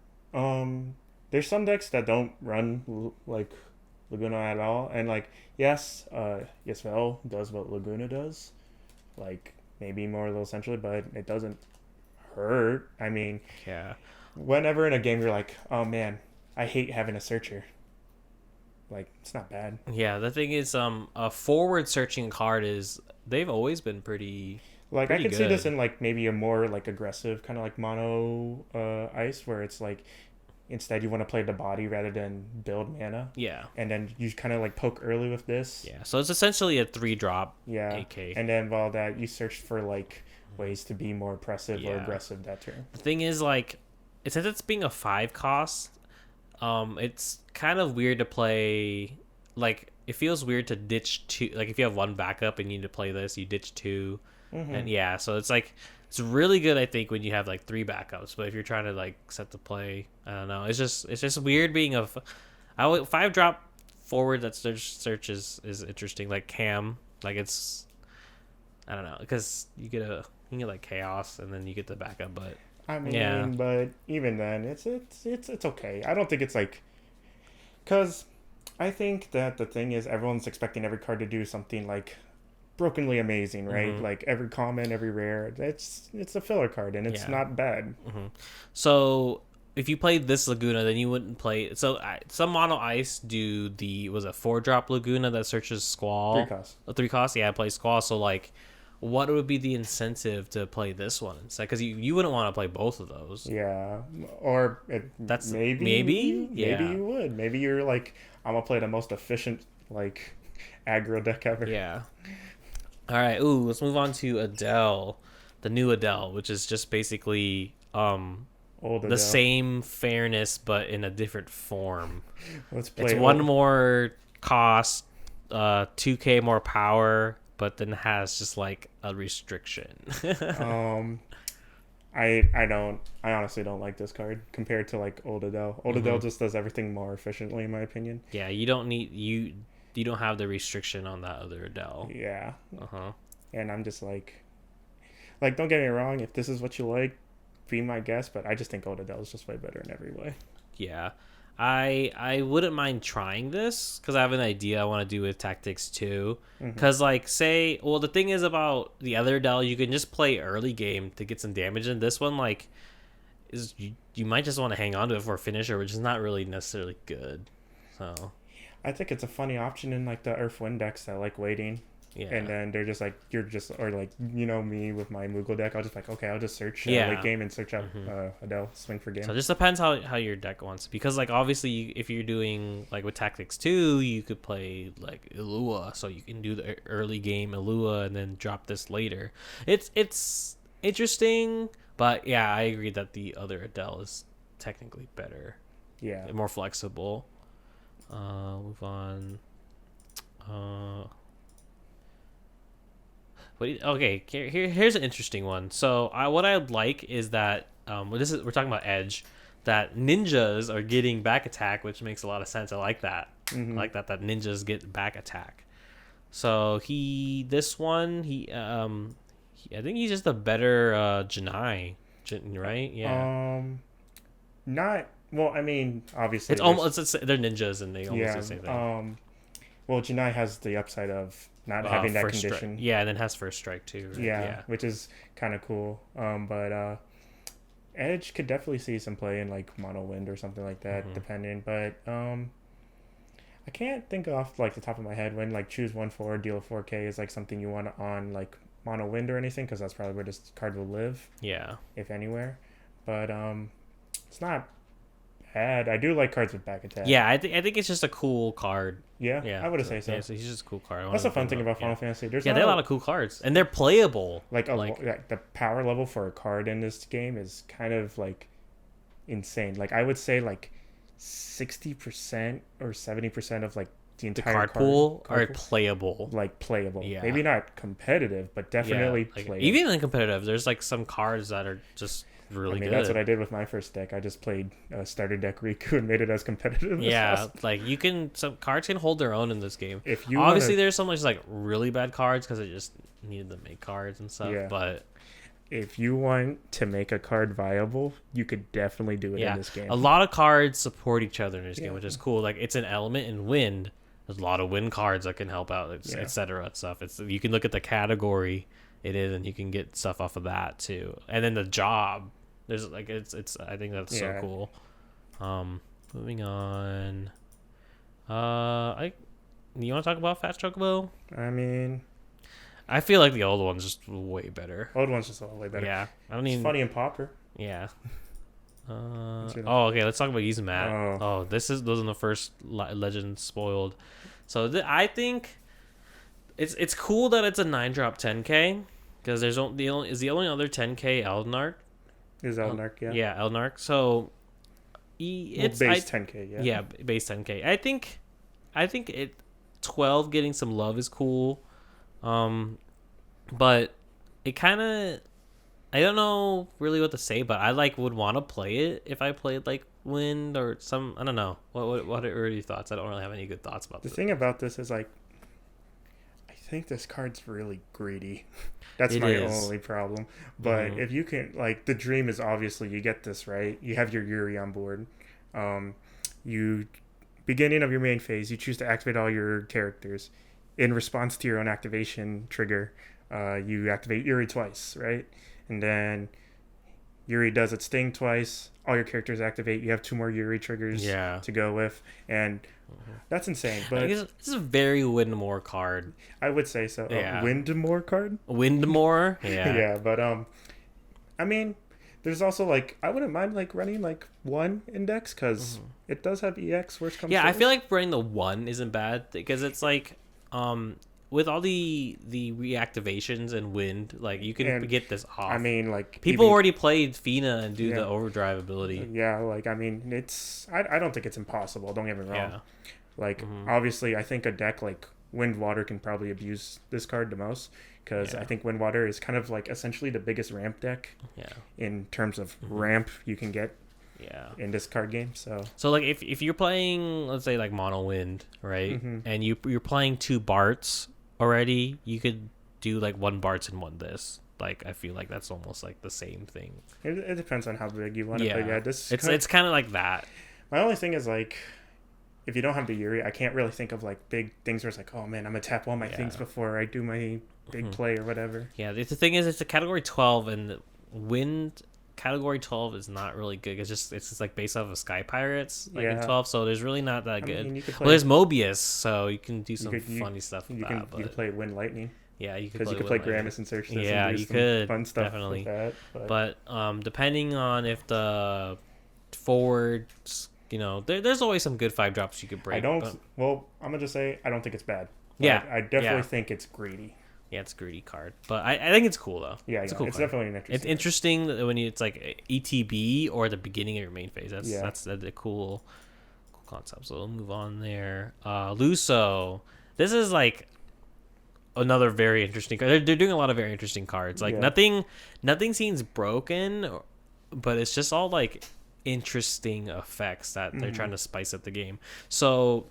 There's some decks that don't run like Laguna at all, and like Yasvel does what Laguna does, like maybe more a little centrally, but it doesn't hurt. I mean, Yeah. whenever in a game you're like, oh man, I hate having a searcher. Like, it's not bad. Yeah, the thing is, a forward searching card is they've always been Like, I pretty could see this good. in like maybe a more like aggressive kind of like mono ice where it's like instead you want to play the body rather than build mana, Yeah. and then you kind of like poke early with this. Yeah. So it's essentially a 3-drop Yeah. AK. And then while that you search for like ways to be more oppressive or Yeah. aggressive that turn. The thing is, like, since it's being a 5 cost, it's kind of weird to play. Like, it feels weird to ditch two. Like, if you have one backup and you need to play this, you ditch two. Mm-hmm. And yeah, so it's like, it's really good, I think, when you have like 3 backups. But if you're trying to like set the play, I don't know. It's just weird being a 5-drop forward that search is interesting. Like Cam, like it's, I don't know, because you get like chaos and then you get the backup. But I mean, yeah. but even then, it's okay. I don't think it's like, because I think that the thing is everyone's expecting every card to do something like brokenly amazing, right? Mhm. Like every common, every rare. It's a filler card, and it's Yeah. not bad. So if you played this Laguna, then you wouldn't play. So some mono ice do was a 4-drop Laguna that searches Squall. 3 cost. A 3 cost, yeah, play Squall. So like, what would be the incentive to play this one instead? Because you wouldn't want to play both of those. Yeah, or That's maybe yeah. you would. Maybe you're like, I'm gonna play the most efficient like aggro deck ever. Yeah. All right. Ooh, let's move on to Adele, the new Adele, which is just basically Old the Adele. same fairness but in a different form. Let's play. It's one more cost, 2K more power, but then has just like a restriction. I honestly don't like this card compared to like Old Adele. Old Adele just does everything more efficiently, in my opinion. Yeah, you don't have the restriction on that other Adele. Yeah, Uh-huh. and I'm just like don't get me wrong. If this is what you like, be my guest. But I just think Old Adele is just way better in every way. Yeah. I wouldn't mind trying this because I have an idea I want to do with Tactics too. Because like the thing is about the other Adele, you can just play early game to get some damage in. This one like is you might just want to hang on to it for a finisher, which is not really necessarily good. So I think it's a funny option in like the Earth Wind decks that like waiting. yeah. And then they're just like, or like, me with my Moogle deck, I'll just like, okay, I'll just search Yeah. late game and search out Adele, swing for game. So it just depends how your deck wants, because like obviously if you're doing like with Tactics 2, you could play like Ilua, so you can do the early game Ilua and then drop this later. It's interesting, but yeah, I agree that the other Adele is technically better, Yeah. more flexible. Move on. Okay, here's an interesting one. So what I'd like is that we're talking about Edge, that ninjas are getting back attack, which makes a lot of sense. I like that. I like that ninjas get back attack. So I think he's just a better Janai, right? Yeah. Not Well, I mean, obviously, It's almost they're ninjas and they almost do yeah. the same thing. Well, Janai has the upside of not having that First strike. condition. Yeah, and then has first strike too, right? Yeah, Yeah. which is kind of cool. But Edge could definitely see some play in like mono wind or something like that, Hmm. depending. But I can't think off like the top of my head when like choose 1/4, deal 4K is like something you want on like mono wind or anything, because that's probably where this card will live, Yeah. if anywhere. But it's not bad. I do like cards with back attack. Yeah, I think it's just a cool card. Yeah, Yeah. I would say so. Yeah, so he's just a cool card. I That's wanted the to fun bring thing him up. about Final Fantasy. There's Yeah, not they have a lot of cool cards, and they're playable. like the power level for a card in this game is kind of like insane. Like I would say like 60% or 70% of like the The entire card pool card are pool, playable. like playable. Yeah. Maybe not competitive, but definitely Like, playable. even in competitive, there's like some cards that are just really I mean, good. that's what I did with my first deck. I just played starter deck Riku and made it as competitive as Yeah, possible. like some cards can hold their own in this game. If you Obviously, wanna, there's some like really bad cards because they just needed to make cards and stuff. Yeah. But if you want to make a card viable, you could definitely do it yeah, in this game. a lot of cards support each other in this Yeah. game, which is cool. Like it's an element in wind. There's a lot of wind cards that can help out, Yeah. etc. Stuff. It's you can look at the category it is, and you can get stuff off of that too. And then the job, there's like it's. I think that's so Yeah. cool. Moving on. You want to talk about Fast Chocobo? I mean, I feel like the old one's just way better. old one's just all way better. Yeah, I don't It's even. funny and popper. Yeah. see that. Okay. Let's talk about Yuzumat. Oh. Those are the first legend spoiled. So I think it's cool that it's a 9-drop 10K because there's the only other 10K Eldenark. Is Elnark, yeah. Yeah, Eldenark. So it's base 10K, yeah. Yeah, base 10K. I think 12 getting some love is cool. But it kind of, I don't know really what to say, but I would want to play it if I played like Wind or some, I don't know. What are your thoughts? I don't really have any good thoughts about The this. thing about this is like, I think this card's really greedy. That's It my is. only problem. But Mhm. if you can, like, the dream is obviously you get this right. You have your Yuri on board. You beginning of your main phase, you choose to activate all your characters. In response to your own activation trigger, you activate Yuri twice, right? And then Yuri does its thing twice. All your characters activate. You have 2 more Yuri triggers Yeah. to go with, and that's insane. But This is a very Windmore card. I would say so. Yeah. Windmore card. Windmore? Yeah. Yeah, but I mean, there's also like I wouldn't mind like running like 1 index because it does have EX worst comes. Yeah, to I feel worst. like running the 1 isn't bad because it's like, with all the reactivations and wind, like you can And, get this off. I mean, like people even- already played Fina and do Yeah. the overdrive ability. Yeah, like I mean, it's I don't think it's impossible. Don't get me wrong. Yeah. Like Mhm. obviously, I think a deck like Wind Water can probably abuse this card the most because Yeah. I think Wind Water is kind of like essentially the biggest ramp deck Yeah. in terms of Mm-hmm. ramp you can get Yeah. in this card game. So So like if you're playing, let's say like Mono Wind, right? Mhm. And you're playing 2 Barts already, you could do like 1 Barts and 1 this. Like I feel like that's almost like the same thing. it depends on how big you want it. Yeah. But yeah, this It's kind of like that. my only thing is like, if you don't have the Yuri, I can't really think of like big things where it's like, oh man, I'm gonna tap all my things Yeah. before I do my big Mhm. play or whatever. Yeah, the thing is, it's a category 12, and the Wind category 12 is not really good. It's just like based off of Sky Pirates, like in Yeah. 12. So there's really not that I good. mean, you could Well, play, there's Mobius, so you can do some you funny stuff with you that. can But you can play Wind Lightning yeah, you could because you play could play Wind Lightning. Gramus and search this. Yeah, and do you some could, fun stuff definitely. with that. But depending on if the forwards, there's always some good 5-drops you could break. I don't. but- Well, I'm gonna just say I don't think it's bad. Yeah, I definitely yeah. think it's greedy. Yeah, it's a greedy card, but I think it's cool though. Yeah, it's yeah, a cool it's card. definitely an It's interesting. interesting that when it's like ETB or the beginning of your main phase. That's Yeah. that's a cool concept. So we'll move on there. Luso. This is like another very interesting card. They're doing a lot of very interesting cards. Like Yeah. nothing seems broken, but it's just all like interesting effects that they're trying to spice up the game. So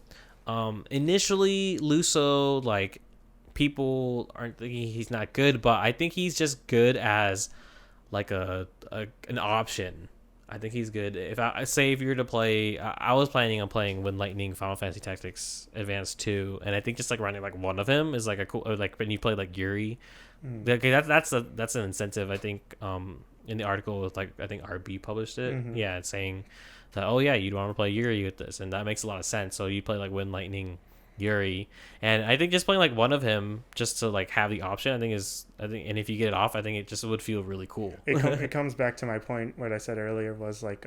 initially Luso, like, people aren't thinking he's not good, but I think he's just good as like an option I think he's good. If I say if you were to play, I was planning on playing Wind Lightning Final Fantasy Tactics Advance 2, and I think just like running like one of him is like a cool. Or like when you play like Yuri, okay, that's an incentive. I think in the article with like I think RB published it. Yeah, it's saying that oh yeah, you'd want to play Yuri with this, and that makes a lot of sense. So you play like Wind Lightning Yuri, and I think just playing like one of him just to like have the option, and if you get it off, I think it just would feel really cool. It comes back to my point. What I said earlier was like,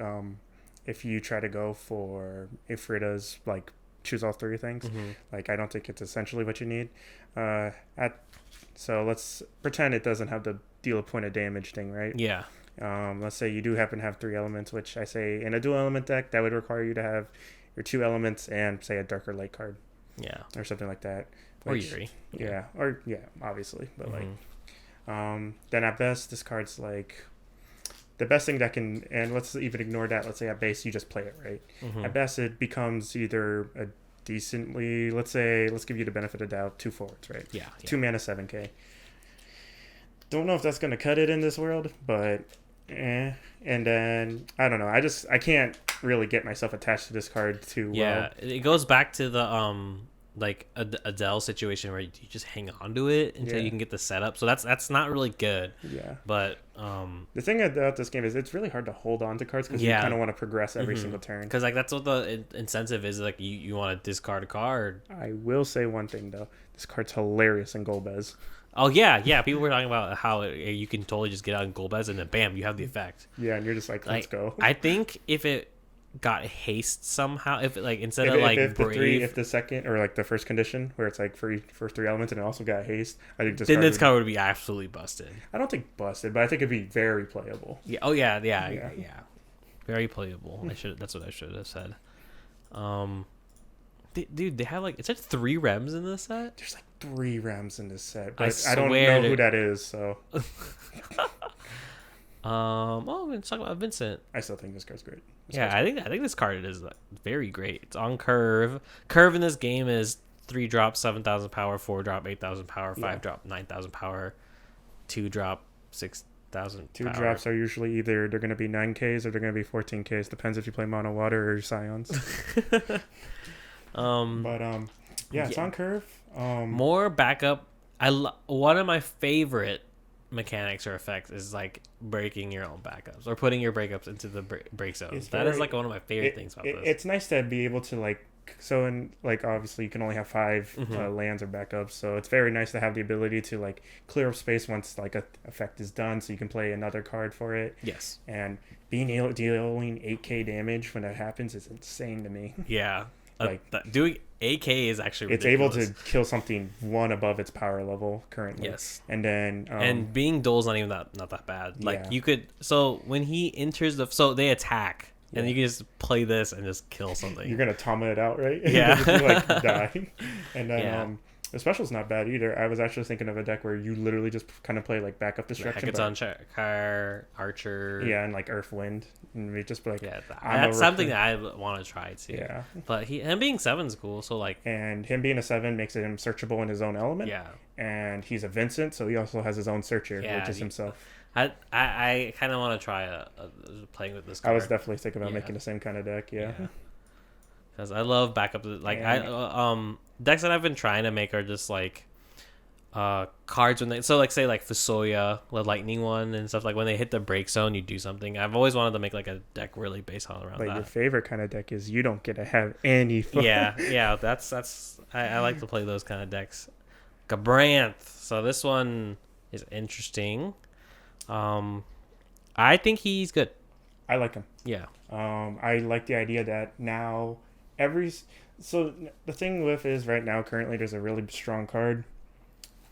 if you try to go for Ifrida's like choose all three things, like I don't think it's essentially what you need. So let's pretend it doesn't have the deal a point of damage thing, right? Yeah. Let's say you do happen to have 3 elements, which I say in a dual element deck that would require you to have your 2 elements and say a darker light card. Yeah. Or something like that. Or Yuri. Yeah. Or obviously. But then at best this card's like the best thing that can, and let's even ignore that. Let's say at base you just play it, right? At best it becomes either a decently, let's give you the benefit of the doubt, 2 forwards, right? Yeah. 2 mana 7k. Don't know if that's gonna cut it in this world, but and then I don't know. I can't really get myself attached to this card too well. It goes back to the like Adele situation where you just hang on to it until you can get the setup. So that's not really good. Yeah. But the thing about this game is it's really hard to hold on to cards because you kind of want to progress every single turn. Because like that's what the incentive is. Like you want to discard a card. I will say one thing though. This card's hilarious in Golbez. Oh yeah. People were talking about how you can totally just get out in Golbez and then bam, you have the effect. Yeah, and you're just like, let's go. I think if it got haste somehow, if it like instead of like if the second or like the first condition where it's like first 3 elements and it also got haste, I think this card would be absolutely busted. I don't think busted, but I think it'd be very playable. Yeah. Oh yeah. Very playable. That's what I should have said. Dude, they have like it said 3 Rems in this set. There's like 3 Rems in this set, but I don't know who that is. So, let's talk about Vincent. I still think this card's great. I think this card is very great. It's on curve. Curve in this game is 3 drop 7,000 power, 4 drop 8,000 power, 5 drop 9,000 power, 2 drop 6,000. 2 drops are usually either they're going to be 9Ks or they're going to be 14Ks. Depends if you play mono water or scions. It's on curve. More backup. One of my favorite mechanics or effects is like breaking your own backups or putting your breakups into the break zones. That is like one of my favorite things about this. It's nice to be able to like, so in like obviously you can only have 5 lands or backups, so it's very nice to have the ability to like clear up space once like a effect is done, so you can play another card for it. Yes. And being able dealing 8k damage when that happens is insane to me. Yeah. Like doing AK is actually ridiculous. It's able to kill something 1 above its power level currently. Yes. And then and being duel's not even not that bad. Like you could, so when he enters so they attack and you can just play this and just kill something. You're gonna Tama it out, right? Yeah. Just, like die. And then the special's not bad either. I was actually thinking of a deck where you literally just kind of play like backup destruction. Hackathon Checker, Archer. Yeah, and like Earth Wind. And we just like that's something that I want to try too. Yeah. But him being 7's cool, so like and him being a 7 makes him searchable in his own element. Yeah. And he's a Vincent, so he also has his own searcher, which is himself. I kind of want to try playing with this card. I was definitely thinking about making the same kind of deck, because I love backup. Like decks that I've been trying to make are just like cards when they say like Fusoya, the lightning one and stuff, like when they hit the break zone you do something. I've always wanted to make like a deck really based on around that. Your favorite kind of deck is you don't get to have any fun. That's I like to play those kind of decks. Gabranth, so this one is interesting. I think he's good. I like him. Yeah. I like the idea that now so the thing with is right now currently there's a really strong card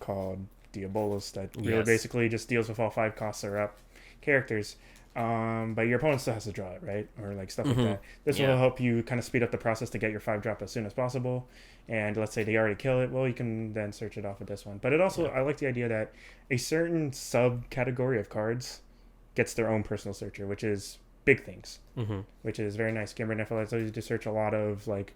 called Diabolos that really basically just deals with all 5 costs are up characters. But your opponent still has to draw it, right? Or like stuff like that. This will help you kind of speed up the process to get your 5 drop as soon as possible. And let's say they already kill it, well, you can then search it off with this one. But it also, I like the idea that a certain subcategory of cards gets their own personal searcher, which is big things, which is very nice. Gimmer Nephilim allows you to search a lot of like,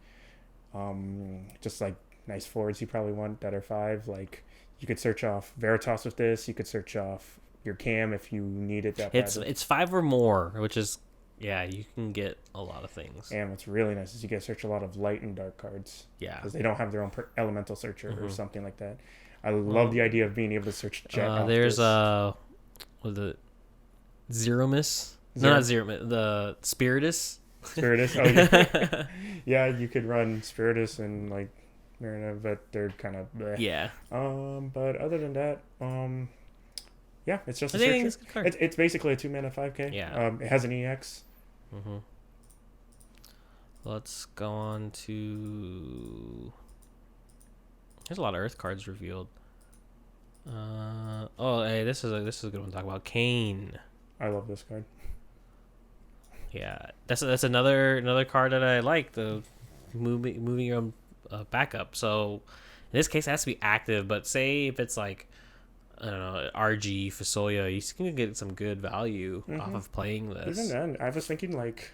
just like nice forwards you probably want that are 5. Like you could search off Veritas with this. You could search off your Cam if you need it that bad. It's 5 or more, which is Yeah, you can get a lot of things. And what's really nice is you get search a lot of light and dark cards. Yeah. Because they don't have their own elemental searcher or Mhm. something like that. I love the idea of being able to search jet off There's this. was it Zeromus? No, Zero. not Zeromus. The Spiritus. Spiritus. Oh, yeah. Yeah, you could run Spiritus and like Marina, but they're kind of bleh. Yeah. But other than that, yeah, it's just I a think searcher. it's a good card. It's basically a 2-mana 5K. Yeah. It has an EX. Mm-hmm. Let's go on to. There's a lot of Earth cards revealed. Hey, this is a good one to talk about. Kane. I love this card. Yeah, that's another card that I like. The moving your own backup. So in this case, it has to be active. But say if it's like, I don't know, RG Fasolia, you can get some good value off of playing this. Even then, I was thinking like,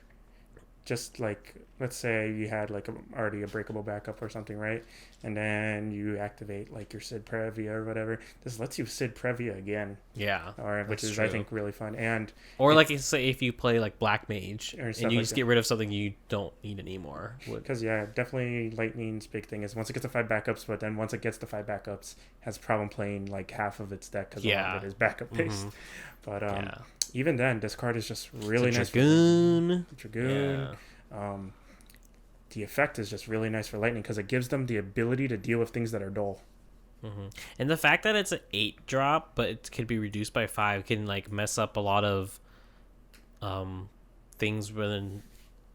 just like, let's say you had like already a breakable backup or something, right? And then you activate like your Sid Previa or whatever. This lets you Sid Previa again. Yeah, Which is true. I think really fun. And or like say if you play like Black Mage Or and stuff you like just that. get rid of something you don't need anymore. because yeah, definitely Lightning's big thing is once it gets to 5 backups, but then once it gets to 5 backups, has a problem playing like half of its deck because a lot of it is backup based. But even then, this card is just really nice. Dragoon. Dragoon. The effect is just really nice for Lightning because it gives them the ability to deal with things that are dull. And the fact that it's an 8-drop, but it could be reduced by 5, can like mess up a lot of things within.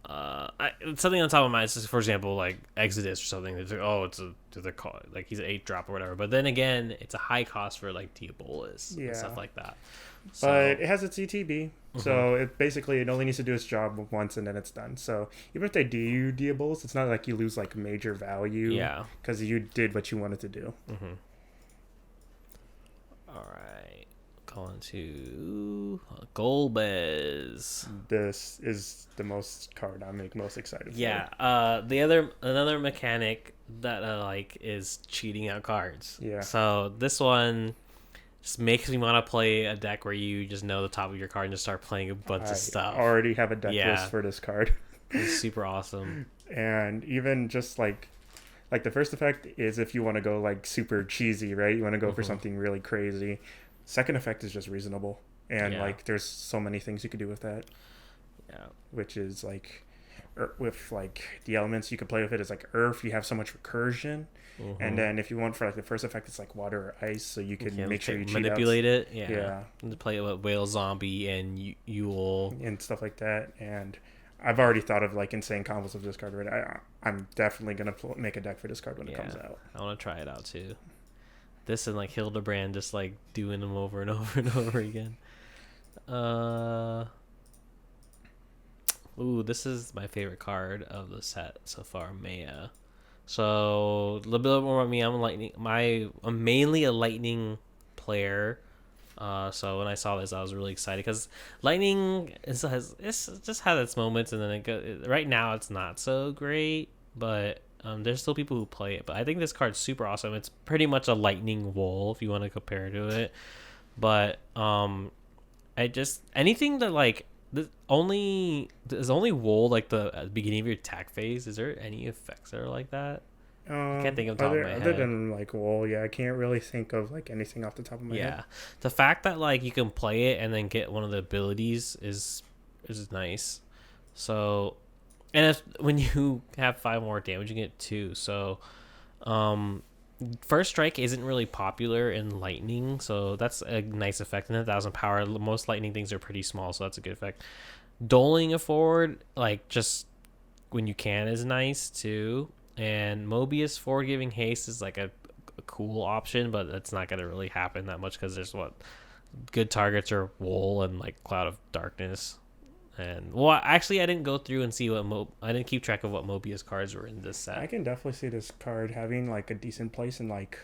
Something on top of mine is, for example, like Exodus or something. It's like, they're called like he's an 8-drop or whatever. But then again, it's a high cost for like Diabolus and stuff like that. So, But it has its ETB, so it only needs to do its job once and then it's done. So even if they do Diabolus, it's not like you lose like major value. Yeah. Because you did what you wanted to do. All right. Going to Golbez. This is the card I'm most excited for. Yeah. Another mechanic that I like is cheating out cards. Yeah. So this one just makes me want to play a deck where you just know the top of your card and just start playing a bunch of stuff. I already have a deck list for this card. It's super awesome. And even just like the first effect is if you want to go like super cheesy, right? You want to go for something really crazy. Second effect is just reasonable. And like there's so many things you could do with that. Yeah. Which is like with like the elements you could play with it is like earth, you have so much recursion. And then if you want for like the first effect, it's like water or ice, so you can make sure you manipulate it. Yeah. And play it with Whale Zombie and Yule and stuff like that. And I've already thought of like insane combos of this card already. I'm definitely gonna make a deck for this card when it comes out. I want to try it out too. This and like Hildebrand, just like doing them over and over and over again. This is my favorite card of the set so far, Maya. So a little bit more about me. I'm mainly a Lightning player. So when I saw this, I was really excited because Lightning just had its moments, and then right now it's not so great, but there's still people who play it. But I think this card's super awesome. It's pretty much a Lightning Wool if you want to compare to it. But anything that like there's only wool like at the beginning of your attack phase. Is there any effects that are like that? I can't think of the top of my head. Other than like wool, I can't really think of like anything off the top of my head. Yeah, the fact that like you can play it and then get one of the abilities is nice. So, and when you have 5 more damage, you get 2. So, First Strike isn't really popular in Lightning, so that's a nice effect. And 1,000 power, most Lightning things are pretty small, so that's a good effect. Doling a forward, like just when you can, is nice too. And Mobius forward giving haste is like a cool option, but that's not going to really happen that much because there's good targets are Wool and like Cloud of Darkness. And actually, I didn't go through and see I didn't keep track of what Mobius cards were in this set. I can definitely see this card having like a decent place in like,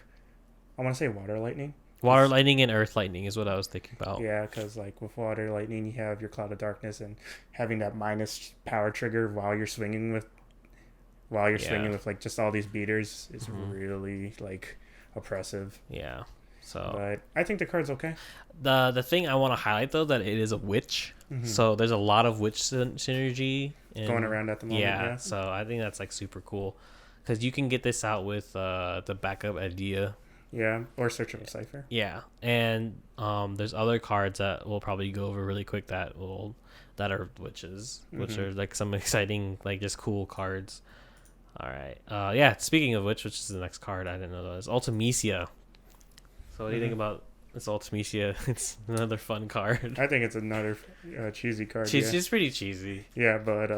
I want to say Water Lightning. Water Lightning and Earth Lightning is what I was thinking about. Yeah, because like with Water Lightning, you have your Cloud of Darkness, and having that minus power trigger while you're swinging with like just all these beaters is really like oppressive. Yeah. So But I think the card's okay. the thing I want to highlight though that it is a witch. So there's a lot of witch synergy Going around at the moment. Yeah. So I think that's like super cool because you can get this out with the backup idea. Yeah, or Search of a Cipher. Yeah, and there's other cards that we'll probably go over really quick that are witches, which are like some exciting, like just cool cards. All right. Yeah. Speaking of which is the next card? I didn't know that was Ultimecia. So what do you think about this Ultimecia? It's another fun card. I think it's another cheesy card. It's pretty cheesy. Yeah, but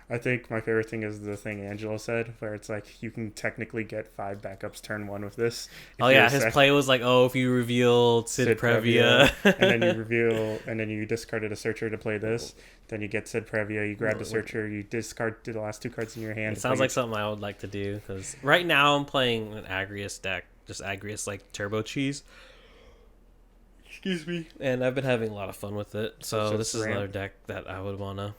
I think my favorite thing is the thing Angelo said, where it's like you can technically get 5 backups turn 1 with this. Oh yeah, his play was like, if you revealed Sid Previa, and then you reveal, and then you discarded a searcher to play this, then you get Sid Previa, you grab the searcher, you discard the last 2 cards in your hand. It sounds like something I would like to do because right now I'm playing an Agrius deck, just Agrius like Turbo Cheese. Excuse me. And I've been having a lot of fun with it. So this is another deck that I would want to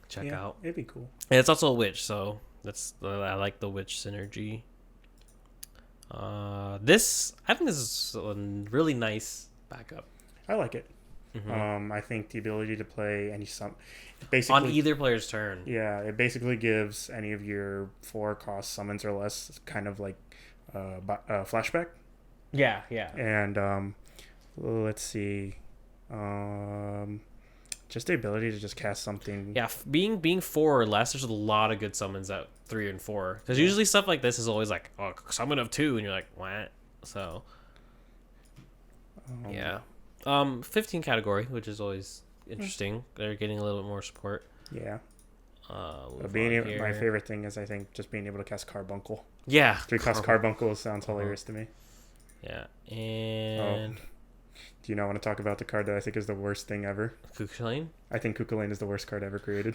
check out. It'd be cool. And it's also a witch, so I like the witch synergy. I think this is a really nice backup. I like it. I think the ability to play basically on either player's turn. Yeah, it basically gives any of your 4 cost summons or less kind of like flashback. Yeah. And let's see. Just the ability to just cast something. Yeah, being 4 or less, there's a lot of good summons at 3 and 4. Because usually stuff like this is always like, summon of 2, and you're like, what? So, yeah. 15 category, which is always interesting. They're getting a little bit more support. Yeah. My favorite thing is, I think, just being able to cast Carbuncle. Yeah. 3 cost Carbuncle sounds hilarious to me. Yeah. And... Do you not want to talk about the card that I think is the worst thing ever? Cuchulainn? I think Cuchulainn is the worst card ever created.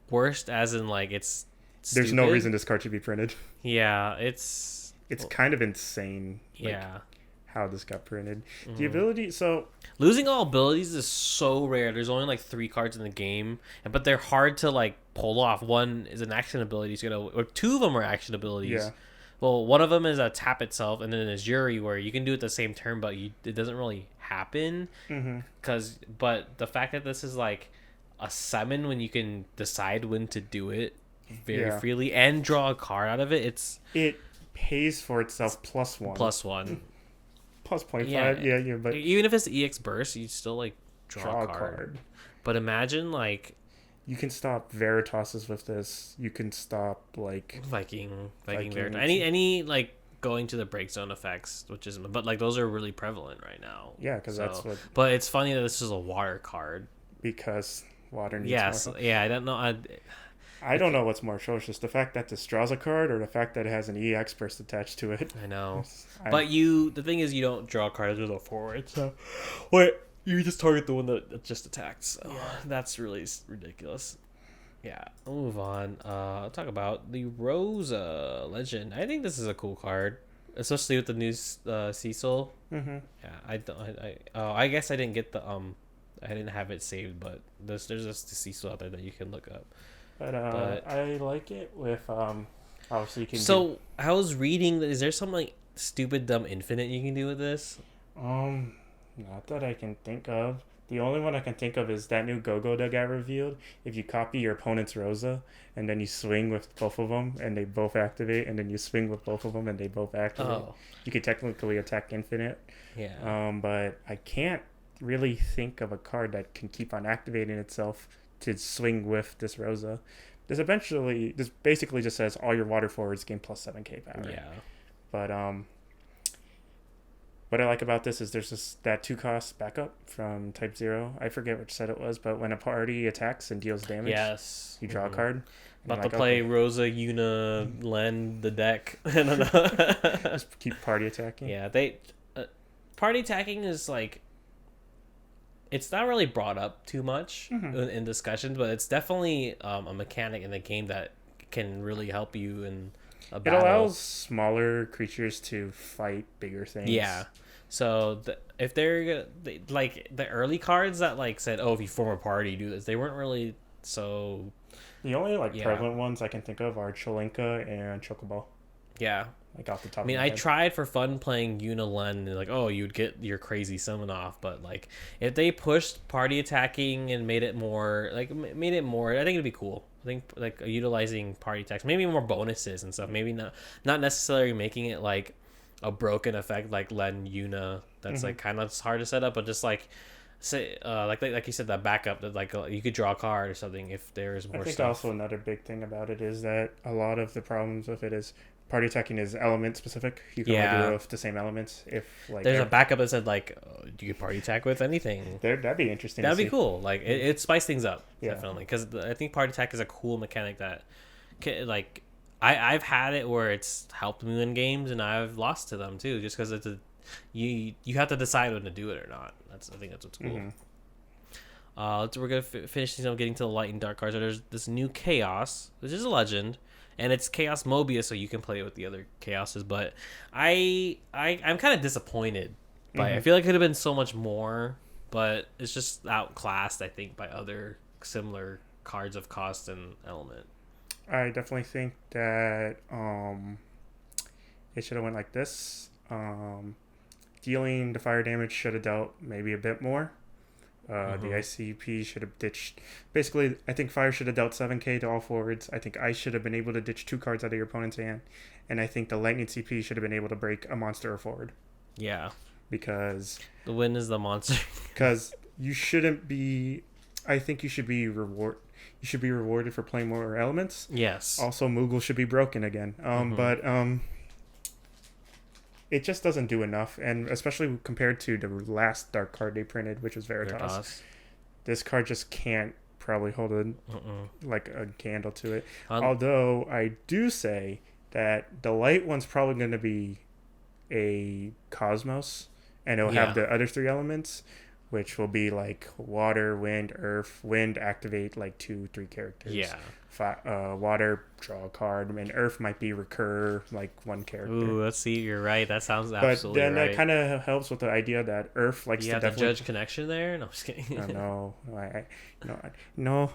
Worst as in, like, it's There's stupid? no reason this card should be printed. Yeah, it's kind of insane. Yeah. How this got printed. The ability... So... Losing all abilities is so rare. There's only, like, 3 cards in the game. But they're hard to, like, pull off. One is an action ability. Or 2 of them are action abilities. Yeah. Well, one of them is a tap itself, and then there's Jury, where you can do it the same turn, but it doesn't really happen. But the fact that this is like a summon when you can decide when to do it very freely and draw a card out of it, it pays for itself +1. +1. Plus 0.5. Yeah. But even if it's EX burst, you still like draw a card. But imagine like. You can stop Veritas's with this. You can stop like Viking Veritas. Any like going to the break zone effects, but like those are really prevalent right now. Yeah, because that's what. But it's funny that this is a water card. Because water needs more. Yeah. I don't know. I don't know what's more atrocious: the fact that this draws a card, or the fact that it has an EX burst attached to it. I know. But the thing is, you don't draw cards with a forward. So wait. You just target the one that just attacked, so that's really ridiculous. Yeah, we'll move on. I'll talk about the Rosa Legend. I think this is a cool card, especially with the new Cecil. Yeah, I guess I didn't get I didn't have it saved, but there's just the Cecil out there that you can look up. But I like it with obviously you can. So I was reading. Is there some like stupid dumb infinite you can do with this? Not that I can think of. The only one I can think of is that new Go-Go that got revealed. If you copy your opponent's Rosa, and then you swing with both of them, and they both activate, and then you swing with both of them, and they both activate, you could technically attack infinite. Yeah. But I can't really think of a card that can keep on activating itself to swing with this Rosa. This basically just says all your water forwards gain plus 7k power. Yeah. But what I like about this is there's that 2 cost backup from Type 0. I forget which set it was, but when a party attacks and deals damage, you draw a card. About to play Rosa, Yuna, Len, the deck. Just keep party attacking. Yeah, party attacking is like, it's not really brought up too much in discussions, but it's definitely a mechanic in the game that can really help you in a battle. It allows smaller creatures to fight bigger things. Yeah. So if they're like the early cards that like said, if you form a party, do this, they weren't really so. The only prevalent ones I can think of are Cholinka and Chocobo. Yeah. like off the top I mean, of my I head. tried for fun playing Unilen, and like, oh, you'd get your crazy summon off, but like, if they pushed party attacking and made it more, I think it'd be cool. I think like utilizing party attacks, maybe more bonuses and stuff. Maybe not necessarily making it like a broken effect like Len Yuna. That's like kind of hard to set up, but just like say like you said, that backup that like you could draw a card or something if there's I more think stuff. also another big thing about it is that a lot of the problems with it is party attacking is element specific. You can only do it with the same elements. If like There's a backup that said like you could party attack with anything. that'd be interesting. That'd to be see. cool. Like it spice things up Yeah. definitely because I think party attack is a cool mechanic that like I've had it where it's helped me win games and I've lost to them too just because it's you have to decide when to do it or not. I think that's what's cool. We're gonna finish these up, getting to the light and dark cards. So there's this new chaos, which is a legend, and it's Chaos Mobius, so you can play it with the other chaoses. But I'm kind of disappointed by it. I feel like it could have been so much more, but it's just outclassed, I think, by other similar cards of cost and element. I definitely think that it should have went like this. Dealing the fire damage should have dealt maybe a bit more. The ICP should have ditched. Basically, I think fire should have dealt 7k to all forwards. I think ice should have been able to ditch 2 cards out of your opponent's hand. And I think the lightning CP should have been able to break a monster or forward. Yeah. Because the win is the monster. Because you shouldn't be. I think you should be You should be rewarded for playing more elements. Yes. Also, Moogle should be broken again. But it just doesn't do enough, and especially compared to the last dark card they printed, which was Veritas. This card just can't probably hold a candle to it. Although I do say that the light one's probably going to be a Cosmos, and it'll have the other 3 elements, which will be like water, wind, earth. Wind activate like 2-3 characters. Yeah. Water, draw a card, and earth might be recur like 1 character. Ooh, let's see. You're right. That sounds absolutely right. But then that kind of helps with the idea that earth likes to definitely... judge connection there? No, I'm just kidding. No.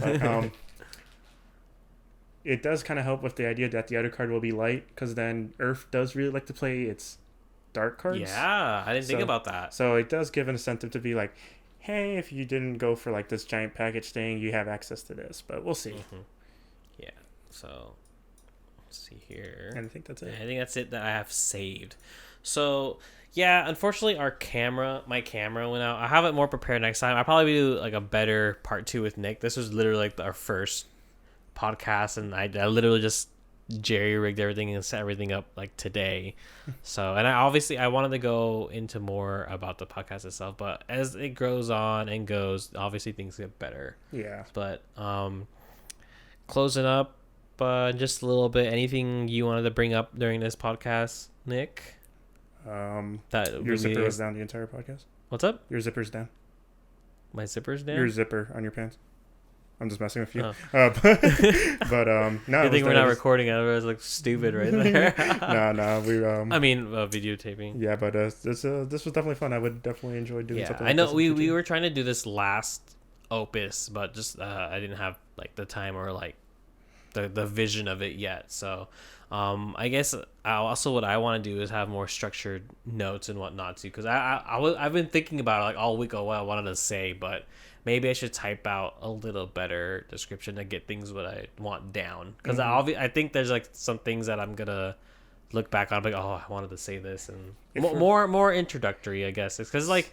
But, it does kind of help with the idea that the other card will be light, because then earth does really like to play its dark cards. Yeah, I didn't think about that. So it does give an incentive to be like, hey, if you didn't go for like this giant package thing, you have access to this. But we'll see. Yeah. So let's see here. And I think that's it. I think that's it that I have saved. So yeah, unfortunately my camera went out. I have it more prepared next time. I'll probably do like a better part 2 with Nick. This was literally like our first podcast, and I literally just jerry rigged everything and set everything up like today. So, and I wanted to go into more about the podcast itself, but as it grows on and goes, obviously things get better. Yeah. But closing up just a little bit, anything you wanted to bring up during this podcast, Nick? That your zipper was down the entire podcast. What's up? Your zipper's down. My zipper's down? Your zipper on your pants. I'm just messing with you. Oh. But no. You think we're not recording? Otherwise, look stupid right there. No, we. I mean, videotaping. Yeah, but this was definitely fun. I would definitely enjoy doing something. I know we were trying to do this last Opus, but just I didn't have like the time or like the vision of it yet. So, I guess what I want to do is have more structured notes and whatnot too, because I've been thinking about it like all week of what I wanted to say, but maybe I should type out a little better description to get things what I want down. Because I think there's like some things that I'm gonna look back on like, oh, I wanted to say this, and more introductory, I guess. It's because like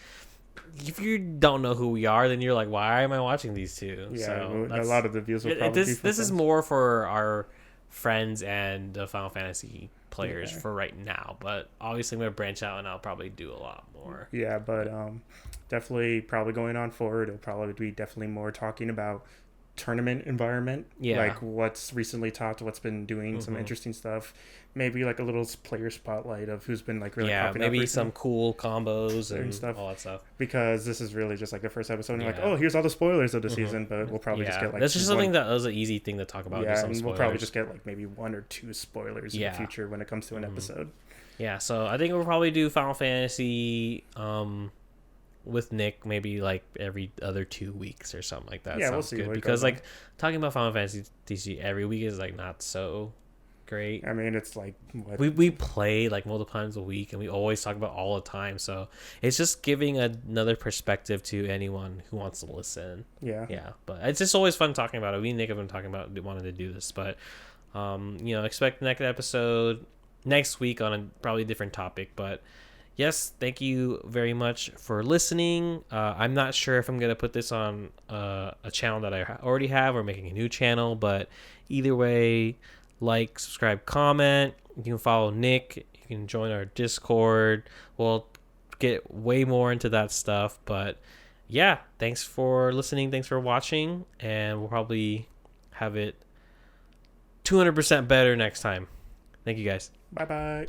if you don't know who we are, then you're like, why am I watching these two? Yeah, so a lot of the views will probably be this is more for our friends and the Final Fantasy players for right now. But obviously, I'm gonna branch out and I'll probably do a lot more. Yeah, but definitely probably going on forward, it'll probably be definitely more talking about tournament environment. Yeah. Like what's recently taught, what's been doing some interesting stuff. Maybe like a little player spotlight of who's been like really popping up. Maybe some cool combos and stuff. All that stuff. Because this is really just like the first episode. And like, oh, here's all the spoilers of the season, but we'll probably just get like... That's just something that was an easy thing to talk about. Yeah, and we'll probably just get like maybe 1 or 2 spoilers in the future when it comes to an episode. Yeah, so I think we'll probably do Final Fantasy with Nick maybe like every other 2 weeks or something like that. Yeah, we'll see. Good. Because like talking about Final Fantasy DC every week is like not so great. I mean, it's like what We play like multiple times a week, and we always talk about all the time. So it's just giving another perspective to anyone who wants to listen. yeah. Yeah, but it's just always fun talking about it. We and Nick have been talking about wanting to do this, but expect the next episode next week on a probably different topic. But yes, thank you very much for listening. I'm not sure if I'm gonna put this on a channel that I already have or making a new channel, but either way, like, subscribe, comment. You can follow Nick. You can join our Discord. We'll get way more into that stuff, but yeah, thanks for listening. Thanks for watching, and we'll probably have it 200% better next time. Thank you guys. Bye bye.